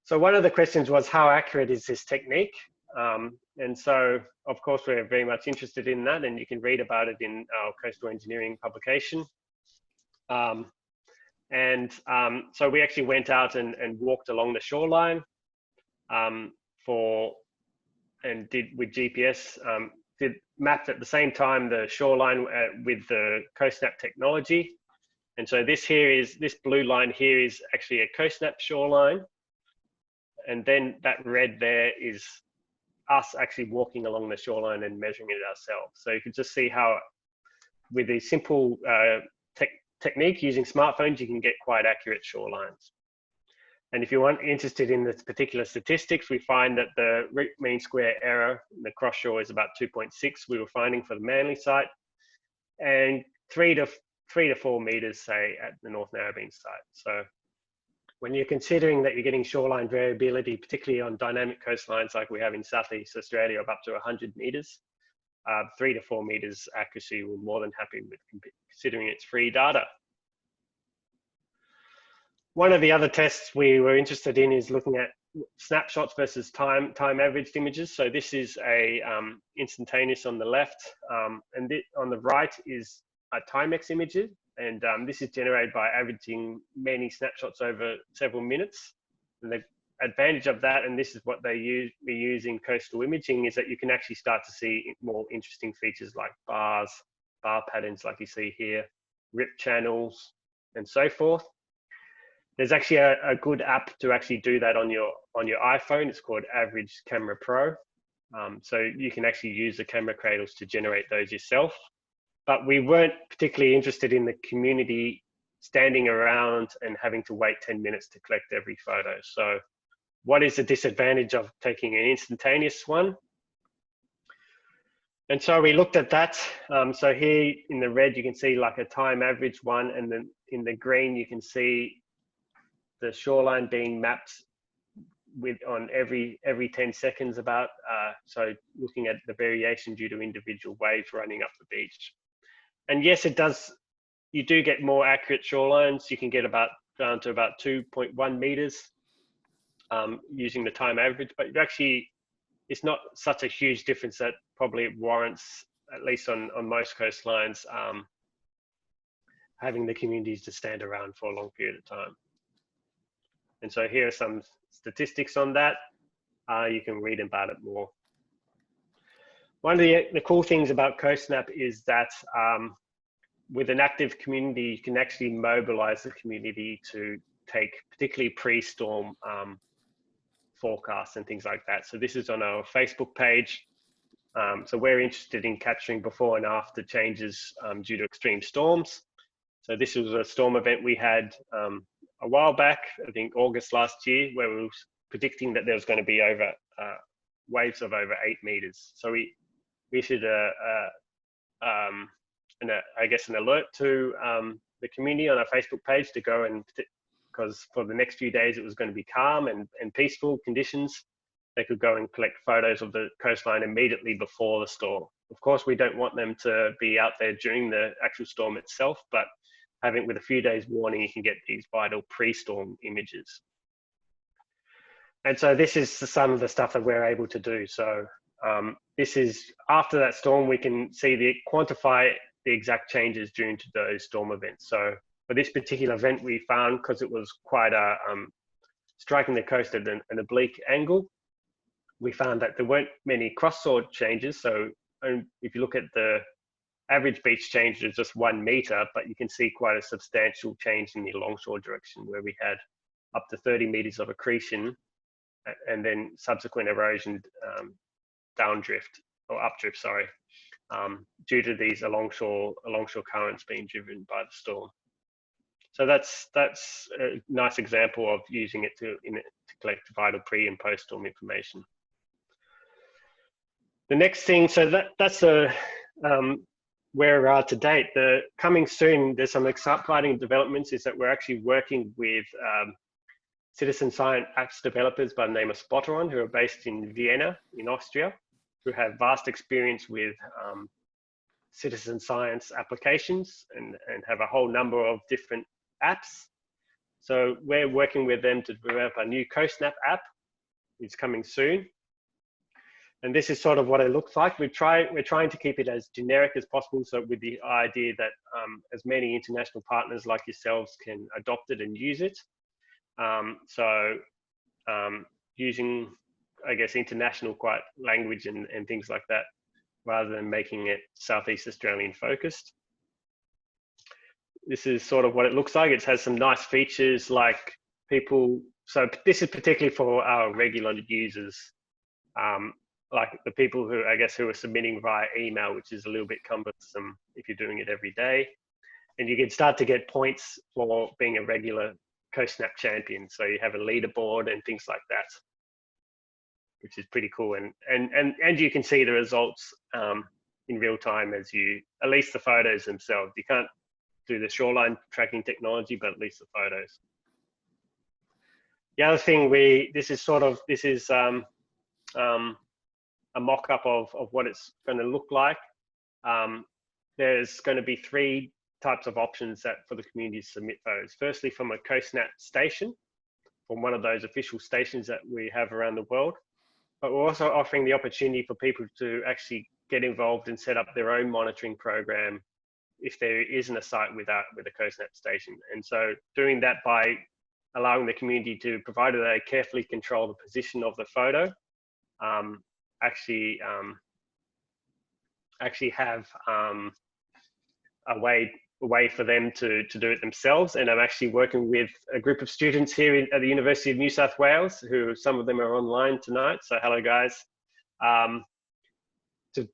So one of the questions was, how accurate is this technique? And so, of course, we're very much interested in that, and you can read about it in our coastal engineering publication. And so we actually went out and walked along the shoreline and did with GPS, did mapped at the same time the shoreline with the CoastSnap technology. And so this blue line here is actually a CoastSnap shoreline. And then that red there is us actually walking along the shoreline and measuring it ourselves. So you can just see how with a simple technique using smartphones, you can get quite accurate shorelines. And if you want interested in the particular statistics, we find that the root mean square error in the cross shore is about 2.6 we were finding for the Manly site, and 3 to 4 meters, say, at the North Narrabeen site. So when you're considering that you're getting shoreline variability, particularly on dynamic coastlines like we have in Southeast Australia of up to 100 meters, 3 to 4 meters accuracy, we're more than happy with, considering it's free data. One of the other tests we were interested in is looking at snapshots versus time averaged images. So this is a instantaneous on the left, and on the right is a timex images, and this is generated by averaging many snapshots over several minutes. And the advantage of that, and this is what we use in coastal imaging, is that you can actually start to see more interesting features like bar patterns like you see here, rip channels, and so forth. There's actually a good app to actually do that on your iPhone. It's called Average Camera Pro. So you can actually use the camera cradles to generate those yourself. But we weren't particularly interested in the community standing around and having to wait 10 minutes to collect every photo. So what is the disadvantage of taking an instantaneous one? And so we looked at that. So here in the red, you can see like a time average one, and then in the green, you can see the shoreline being mapped on every 10 seconds about, so looking at the variation due to individual waves running up the beach. And yes, it does, you do get more accurate shorelines. You can get down to about 2.1 meters using the time average, but it's not such a huge difference that probably warrants, at least on most coastlines, having the communities to stand around for a long period of time. And so here are some statistics on that. You can read about it more. One of the cool things about CoastSnap is that with an active community, you can actually mobilize the community to take particularly pre-storm forecasts and things like that. So this is on our Facebook page. So we're interested in capturing before and after changes due to extreme storms. So this was a storm event we had a while back, I think August last year, where we were predicting that there was going to be waves of over 8 meters. So we issued I guess an alert to the community on our Facebook page to go, and because for the next few days it was going to be calm and peaceful conditions, they could go and collect photos of the coastline immediately before the storm. Of course, we don't want them to be out there during the actual storm itself, but having with a few days warning, you can get these vital pre-storm images. And so this is some of the stuff that we're able to do. So this is after that storm, we can quantify the exact changes due to those storm events. So for this particular event, we found, because it was quite striking the coast at an oblique angle, we found that there weren't many cross-shore changes. So if you look at the average beach change is just 1 meter, but you can see quite a substantial change in the longshore direction, where we had up to 30 meters of accretion and then subsequent erosion downdrift or updrift, sorry, due to these alongshore currents being driven by the storm. So that's a nice example of using it to collect vital pre and post storm information. The next thing, so that's where we are to date. Coming soon, there's some exciting developments, is that we're actually working with citizen science apps developers by the name of Spotteron, who are based in Vienna in Austria, who have vast experience with citizen science applications and have a whole number of different apps. So we're working with them to develop a new CoastSnap app. It's coming soon. And this is sort of what it looks like. We're trying to keep it as generic as possible, so with the idea that as many international partners like yourselves can adopt it and use it. Using, I guess, international language and things like that, rather than making it Southeast Australian focused. This is sort of what it looks like. It has some nice features like people, so this is particularly for our regular users, like the people who, I guess, who are submitting via email, which is a little bit cumbersome if you're doing it every day. And you can start to get points for being a regular CoastSnap champion. So you have a leaderboard and things like that, which is pretty cool. And you can see the results in real time as at least the photos themselves. You can't do the shoreline tracking technology, but at least the photos. The other thing this is a mock-up of what it's going to look like. There's going to be 3 types of options for the community to submit photos. Firstly, from a CoastSnap station, from one of those official stations that we have around the world. But we're also offering the opportunity for people to actually get involved and set up their own monitoring program if there isn't a site with a CoastSnap station. And so doing that by allowing the community to, provided they carefully control the position of the photo, actually have a way for them to do it themselves. And I'm actually working with a group of students here at the University of New South Wales, who some of them are online tonight. So hello guys, to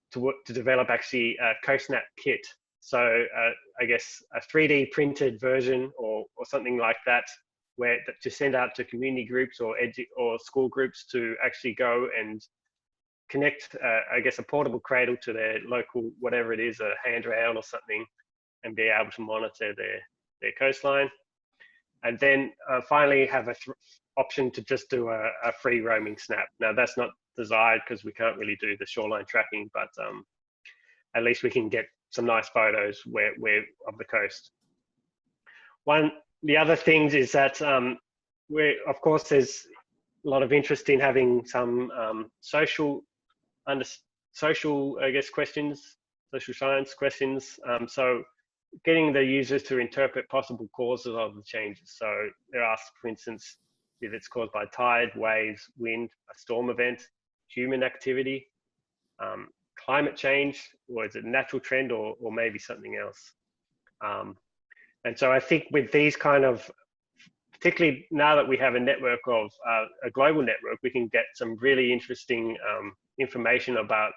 develop actually a CoastSnap kit. So I guess a 3D printed version or something like that, where to send out to community groups or school groups to actually go and connect, I guess, a portable cradle to their local, whatever it is, a handrail or something, and be able to monitor their coastline. And then finally have an option to just do a free roaming snap. Now that's not desired because we can't really do the shoreline tracking, but at least we can get some nice photos where of the coast. The other things is that of course there's a lot of interest in having some social, I guess, questions, social science questions. So getting the users to interpret possible causes of the changes. So they're asked, for instance, if it's caused by tide, waves, wind, a storm event, human activity, climate change, or is it a natural trend, or maybe something else. And so I think with these kind of, particularly now that we have a network of a global network, we can get some really interesting information about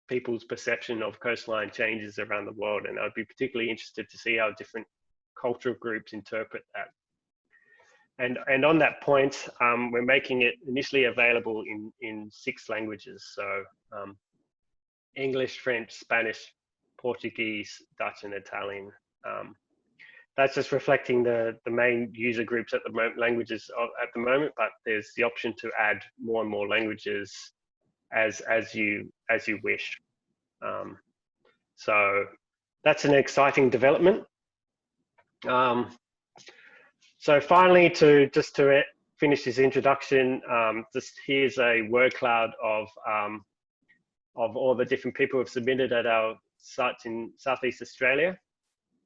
people's perception of coastline changes around the world. And I'd be particularly interested to see how different cultural groups interpret that. And on that point, we're making it initially available in 6 languages. So English, French, Spanish, Portuguese, Dutch, and Italian. That's just reflecting the main user groups at the moment, languages at the moment, but there's the option to add more and more languages as you wish. So that's an exciting development. So finally, to finish this introduction, just here's a word cloud of all the different people who have submitted at our sites in Southeast Australia.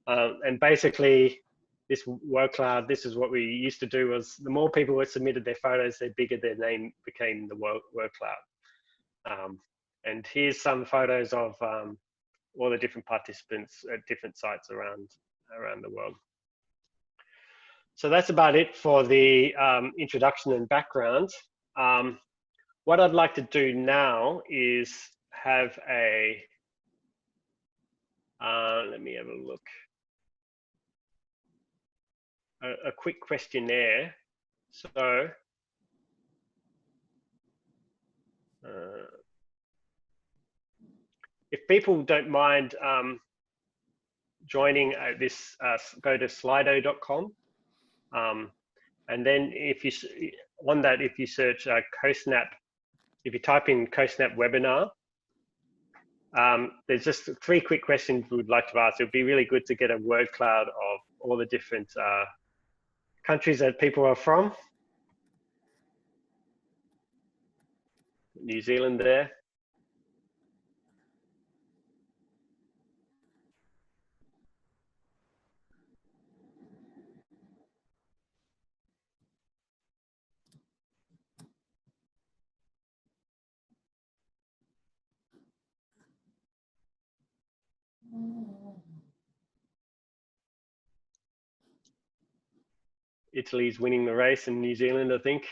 And basically, this word cloud, this is what we used to do, was the more people who submitted their photos, the bigger their name became the word cloud. And here's some photos of all the different participants at different sites around the world. So that's about it for the introduction and background. What I'd like to do now is have let me have a look. A quick questionnaire. So if people don't mind joining this, go to slido.com. And then if you search CoastSnap, if you type in CoastSnap webinar, there's just 3 quick questions we would like to ask. It would be really good to get a word cloud of all the different countries that people are from. New Zealand there. Italy's winning the race and New Zealand, I think.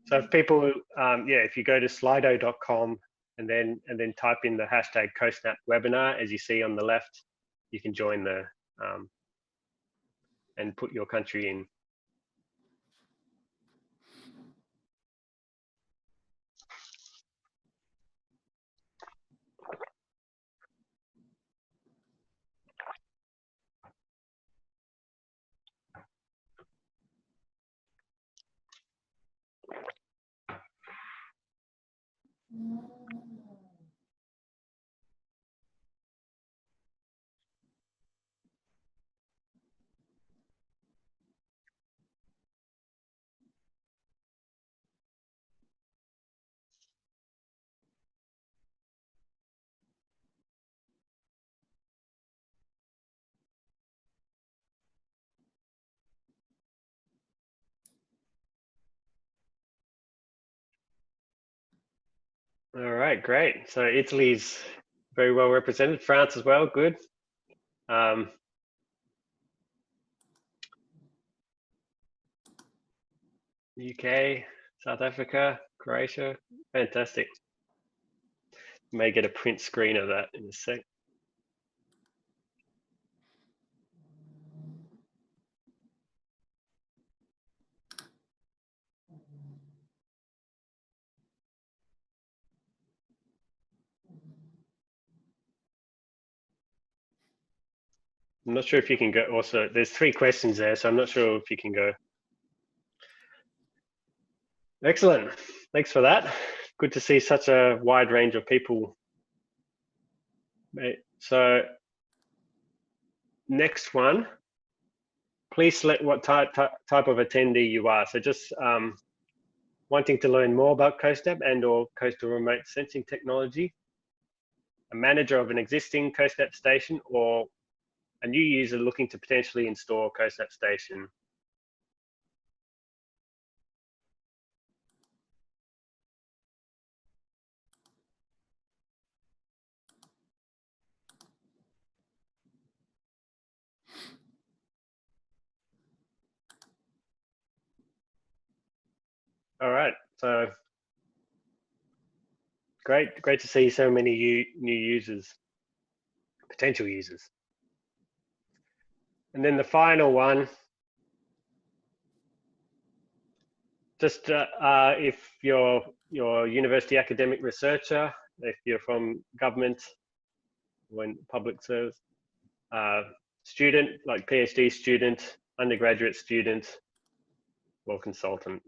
So if people, if you go to slido.com and then type in the hashtag CoastSnap webinar, as you see on the left, you can join the and put your country in. All right, great. So Italy's very well represented. France as well, good. UK, South Africa, Croatia, fantastic. May get a print screen of that in a sec. I'm not sure if you can go also, there's 3 questions there, so I'm not sure if you can go. Excellent, thanks for that. Good to see such a wide range of people. So next one, please select what type of attendee you are. So just wanting to learn more about CoastSnap and or coastal remote sensing technology, a manager of an existing CoastSnap station, or a new user looking to potentially install a CoastSnap station. All right, so great to see so many new users, potential users. And then the final one, just if you're university academic researcher, if you're from government, when public service, student, like PhD student, undergraduate student, or consultant.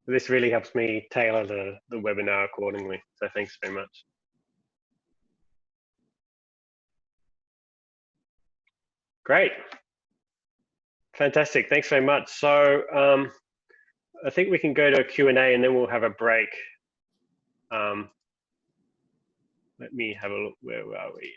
This really helps me tailor the webinar accordingly. So thanks very much. Great. Fantastic. Thanks very much. So I think we can go to a Q&A and then we'll have a break. Let me have a look. Where are we?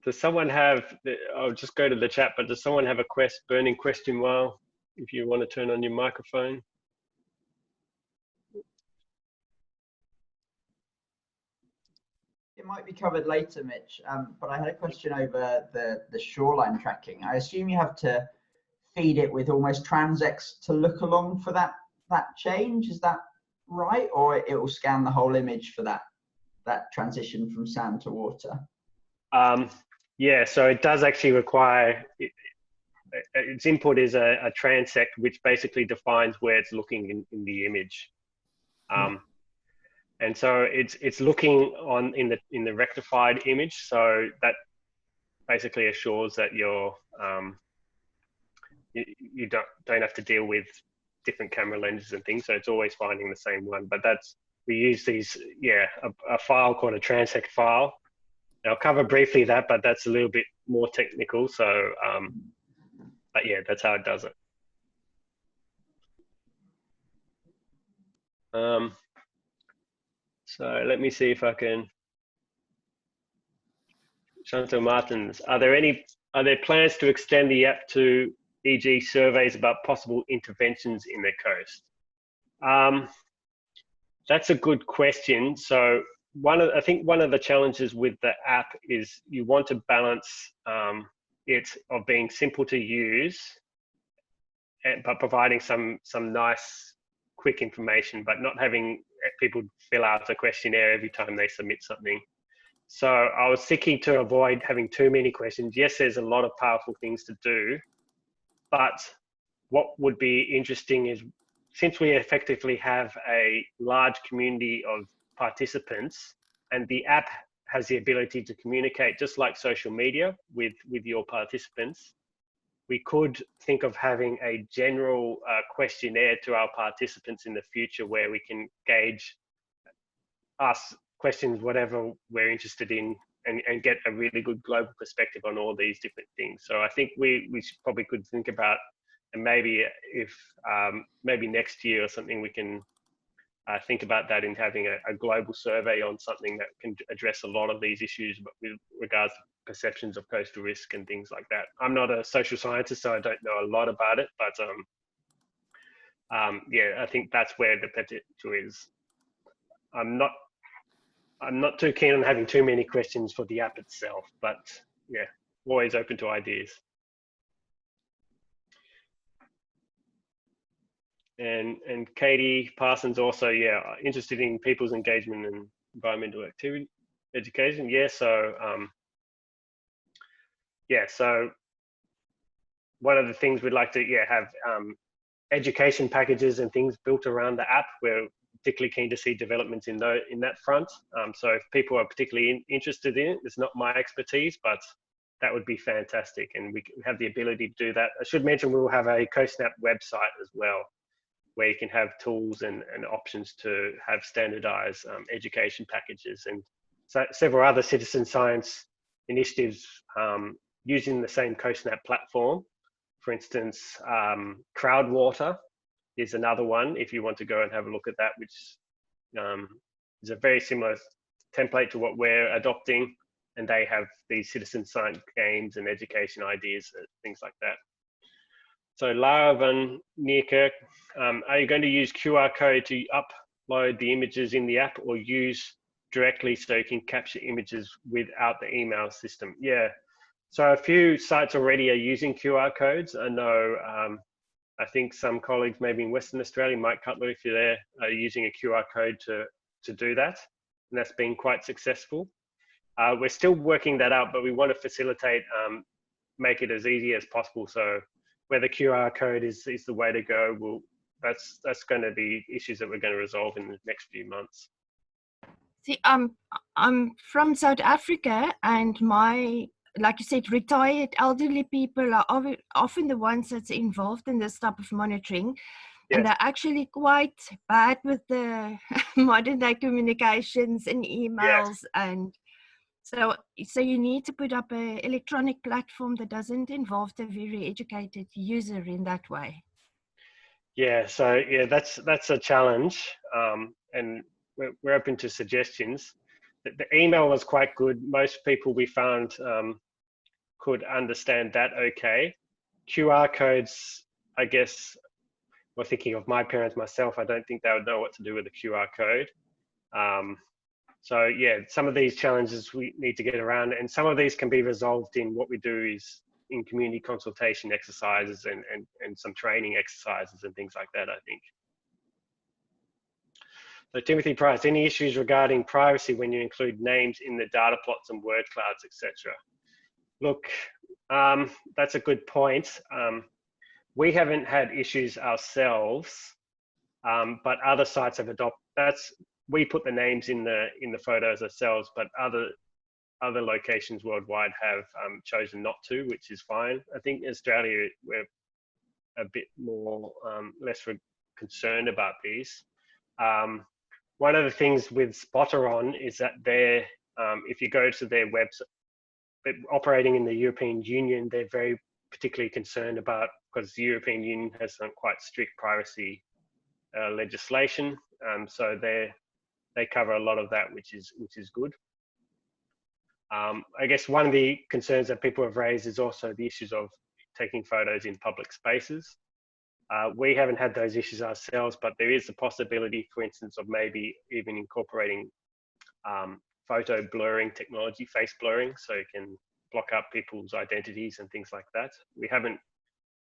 Does someone have, I'll just go to the chat, but does someone have a burning question while, if you want to turn on your microphone? It might be covered later, Mitch, but I had a question over the shoreline tracking. I assume you have to feed it with almost transects to look along for that change. Is that right? Or it will scan the whole image for that transition from sand to water? Yeah, so it does actually require, its input is a transect, which basically defines where it's looking in the image. And so it's looking in the rectified image, so that basically assures that you're you don't have to deal with different camera lenses and things. So it's always finding the same one. But we use these, a file called a transect file, I'll cover briefly that, but that's a little bit more technical. So, but yeah, that's how it does it. So let me see if I can. Chantal Martins, are there plans to extend the app to, e.g., surveys about possible interventions in the coast? That's a good question. So I think one of the challenges with the app is you want to balance it of being simple to use, but providing some nice, quick information, but not having people fill out a questionnaire every time they submit something. So I was seeking to avoid having too many questions. Yes, there's a lot of powerful things to do, but what would be interesting is, since we effectively have a large community of participants and the app has the ability to communicate just like social media with your participants, we could think of having a general questionnaire to our participants in the future where we can gauge questions, whatever we're interested in, and get a really good global perspective on all these different things. So I think we probably could think about, and maybe if maybe next year or something, we can think about that in having a global survey on something that can address a lot of these issues, but with regards to perceptions of coastal risk and things like that. I'm not a social scientist, so I don't know a lot about it, but yeah, I think that's where the potential is. I'm not too keen on having too many questions for the app itself, but yeah, always open to ideas. And Katie Parsons also, yeah, interested in people's engagement and environmental activity education. Yeah, so yeah, so one of the things we'd like to have education packages and things built around the app. We're particularly keen to see developments in that front. So if people are particularly interested in it, it's not my expertise, but that would be fantastic, and we have the ability to do that. I should mention we'll have a CoastSnap website as well, where you can have tools and options to have standardized education packages, and several other citizen science initiatives using the same CoastSnap platform. For instance, Crowdwater is another one, if you want to go and have a look at that, which is a very similar template to what we're adopting, and they have these citizen science games and education ideas, things like that. So Lara van Nierkerk, are you going to use QR code to upload the images in the app, or use directly so you can capture images without the email system? Yeah, so a few sites already are using QR codes. I know, I think some colleagues maybe in Western Australia, Mike Cutler, if you're there, are using a QR code to do that, and that's been quite successful. We're still working that out, but we want to facilitate, make it as easy as possible. So whether QR code is the way to go, that's going to be issues that we're going to resolve in the next few months. See, I'm from South Africa, and like you said, retired elderly people are often the ones that's involved in this type of monitoring. Yes. And they're actually quite bad with the modern day communications and emails. Yes. And so you need to put up an electronic platform that doesn't involve the very educated user in that way. Yeah, so yeah, that's a challenge, and we're open to suggestions. The email was quite good. Most people we found could understand that okay. QR codes, I guess, we're thinking of my parents, myself, I don't think they would know what to do with a QR code. So yeah, some of these challenges we need to get around, and some of these can be resolved in what we do is in community consultation exercises and some training exercises and things like that, I think. So Timothy Price, any issues regarding privacy when you include names in the data plots and word clouds, etc.? Look, that's a good point. We haven't had issues ourselves, but other sites have adopted. We put the names in the photos ourselves, but other locations worldwide have chosen not to, which is fine. I think in Australia we're a bit more less concerned about these. One of the things with Spotteron is that their If you go to their website, operating in the European Union, they're very particularly concerned about, because the European Union has some quite strict privacy legislation. So they cover a lot of that, which is good. I guess one of the concerns that people have raised is also the issues of taking photos in public spaces. We haven't had those issues ourselves, but there is the possibility, for instance, of maybe even incorporating photo blurring technology, face blurring, so it can block up people's identities and things like that. We haven't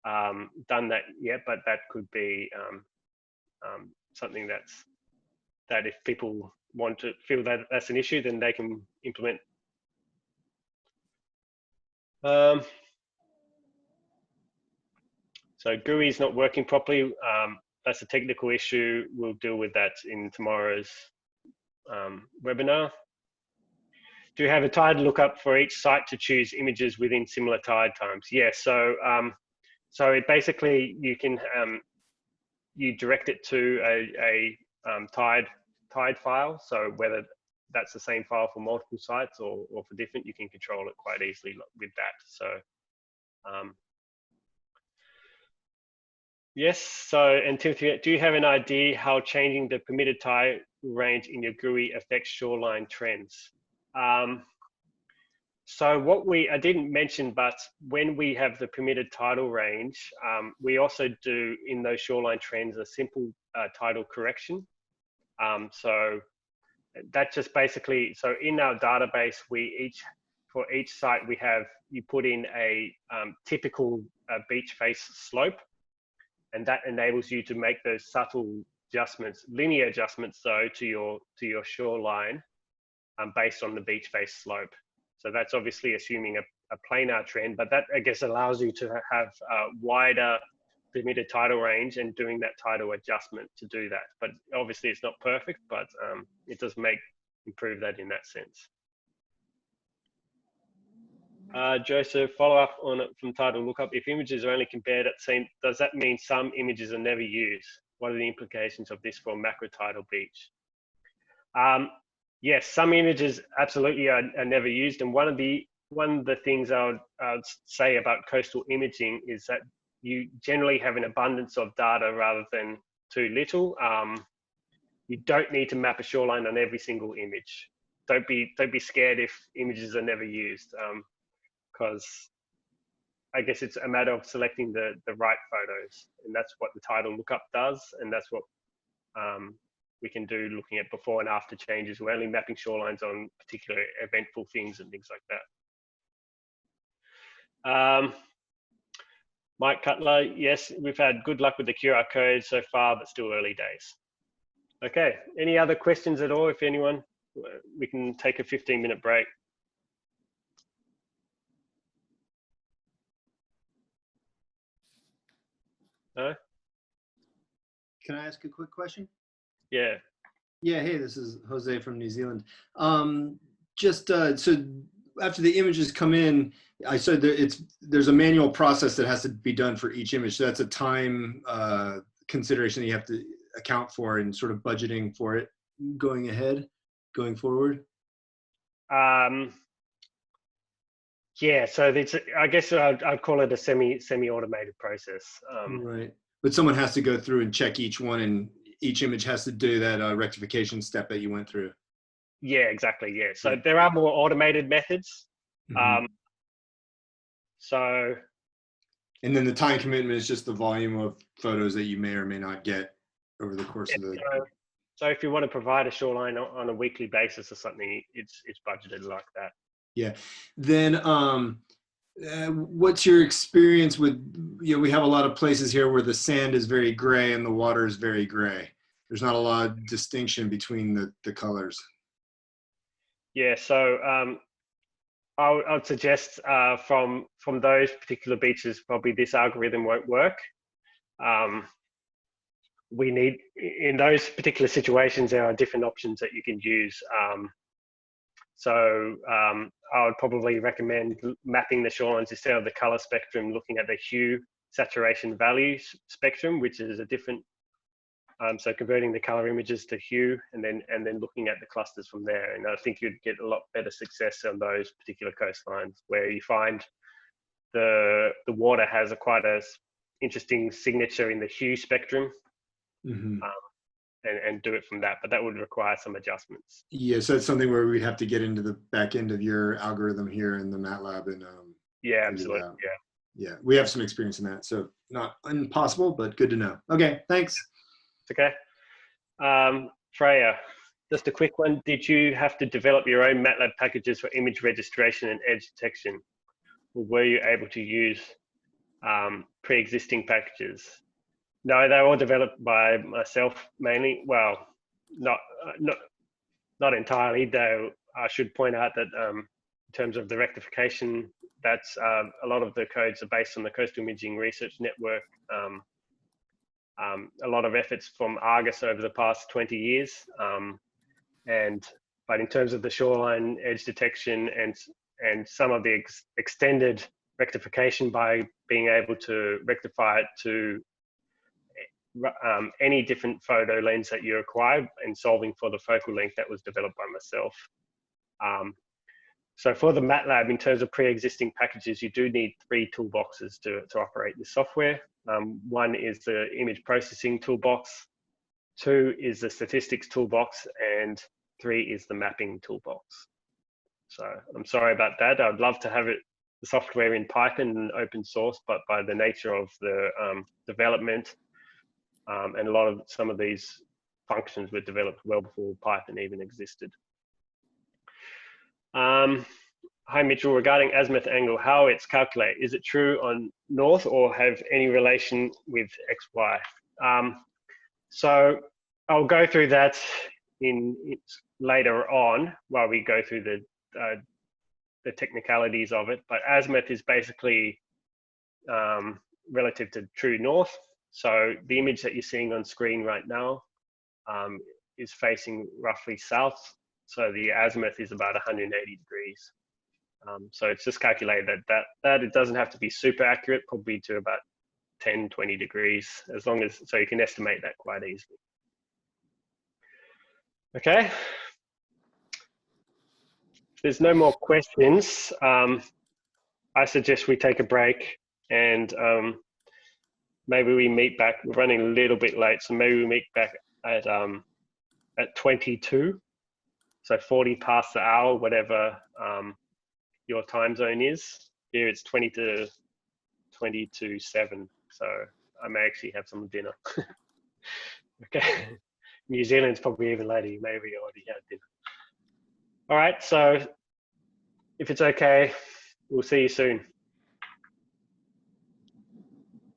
done that yet, but that could be something that if people want to feel that that's an issue, then they can implement. So GUI is not working properly. That's a technical issue. We'll deal with that in tomorrow's webinar. Do you have a tide lookup for each site to choose images within similar tide times? Yes. So it basically you can you direct it to a tide file. So whether that's the same file for multiple sites or for different, you can control it quite easily with that. So yes. So, and Timothy, do you have an idea how changing the permitted tide range in your GUI affects shoreline trends? So what I didn't mention, but when we have the permitted tidal range, we also do in those shoreline trends a simple tidal correction. So that just basically, so in our database, for each site you put in a typical beach face slope, and that enables you to make those subtle adjustments, linear adjustments though, to your shoreline based on the beach face slope. So that's obviously assuming a planar trend, but that I guess allows you to have a wider permitted tidal range and doing that tidal adjustment to do that. But obviously it's not perfect, but it does improve that in that sense. Joseph, follow up on it from tidal lookup. If images are only compared at same, does that mean some images are never used? What are the implications of this for macro tidal beach? Yes, some images absolutely are never used. And one of the things I would say about coastal imaging is that you generally have an abundance of data rather than too little. You don't need to map a shoreline on every single image. Don't be scared if images are never used, because I guess it's a matter of selecting the right photos, and that's what the tidal lookup does, and that's what we can do looking at before and after changes. We're only mapping shorelines on particular eventful things and things like that. Mike Cutler, yes, we've had good luck with the QR code so far, but still early days. Okay, any other questions at all? If anyone, we can take a 15-minute break. No? Can I ask a quick question? Yeah. Yeah, hey, this is Jose from New Zealand. So after the images come in, I said that there's a manual process that has to be done for each image. So that's a time consideration that you have to account for and sort of budgeting for it going forward. Yeah, so I guess I'd call it a semi-automated process. Right, but someone has to go through and check each one, and each image has to do that rectification step that you went through. Yeah, exactly. Yeah, so there are more automated methods. Mm-hmm. So, and then the time commitment is just the volume of photos that you may or may not get over the course of the. So if you want to provide a shoreline on a weekly basis or something, it's budgeted like that. Yeah. Then what's your experience with, we have a lot of places here where the sand is very gray and the water is very gray. There's not a lot of distinction between the colors. Yeah, so I would suggest from those particular beaches, probably this algorithm won't work. We need, in those particular situations, there are different options that you can use. So I would probably recommend mapping the shorelines instead of the color spectrum, looking at the hue saturation value spectrum, which is a different So converting the color images to hue and then looking at the clusters from there. And I think you'd get a lot better success on those particular coastlines where you find the water has quite a interesting signature in the hue spectrum. Mm-hmm. And do it from that, but that would require some adjustments. Yeah, so that's something where we'd have to get into the back end of your algorithm here in the MATLAB and yeah, absolutely. Yeah, we have some experience in that, so not impossible, but good to know. Okay, thanks. It's okay. Freya, just a quick one. Did you have to develop your own MATLAB packages for image registration and edge detection, or were you able to use pre-existing packages? No, they were all developed by myself mainly. Well, not entirely, though. I should point out that in terms of the rectification, that's a lot of the codes are based on the Coastal Imaging Research Network. A lot of efforts from Argus over the past 20 years. But in terms of the shoreline edge detection and some of the extended rectification by being able to rectify it to any different photo lens that you acquire and solving for the focal length, that was developed by myself. So for the MATLAB, in terms of pre-existing packages, you do need 3 toolboxes to operate the software. One is the image processing toolbox, 2 is the statistics toolbox, and 3 is the mapping toolbox. So I'm sorry about that. I'd love to have the software in Python and open source, but by the nature of the development, and a lot of some of these functions were developed well before Python even existed. Hi Mitchell, regarding azimuth angle, how it's calculated, is it true on north or have any relation with XY? So I'll go through that later on while we go through the technicalities of it, but azimuth is basically relative to true north. So the image that you're seeing on screen right now is facing roughly south. So the azimuth is about 180 degrees. So it's just calculated that it doesn't have to be super accurate, probably to about 10, 20 degrees, as long as, so you can estimate that quite easily. Okay. If there's no more questions, I suggest we take a break and maybe we meet back. We're running a little bit late, so maybe we meet back at 22, so 40 past the hour, whatever your time zone is. Here it's 20 to 7, so I may actually have some dinner. Okay, New Zealand's probably even later. You may have already had dinner. All right, so if it's okay, we'll see you soon.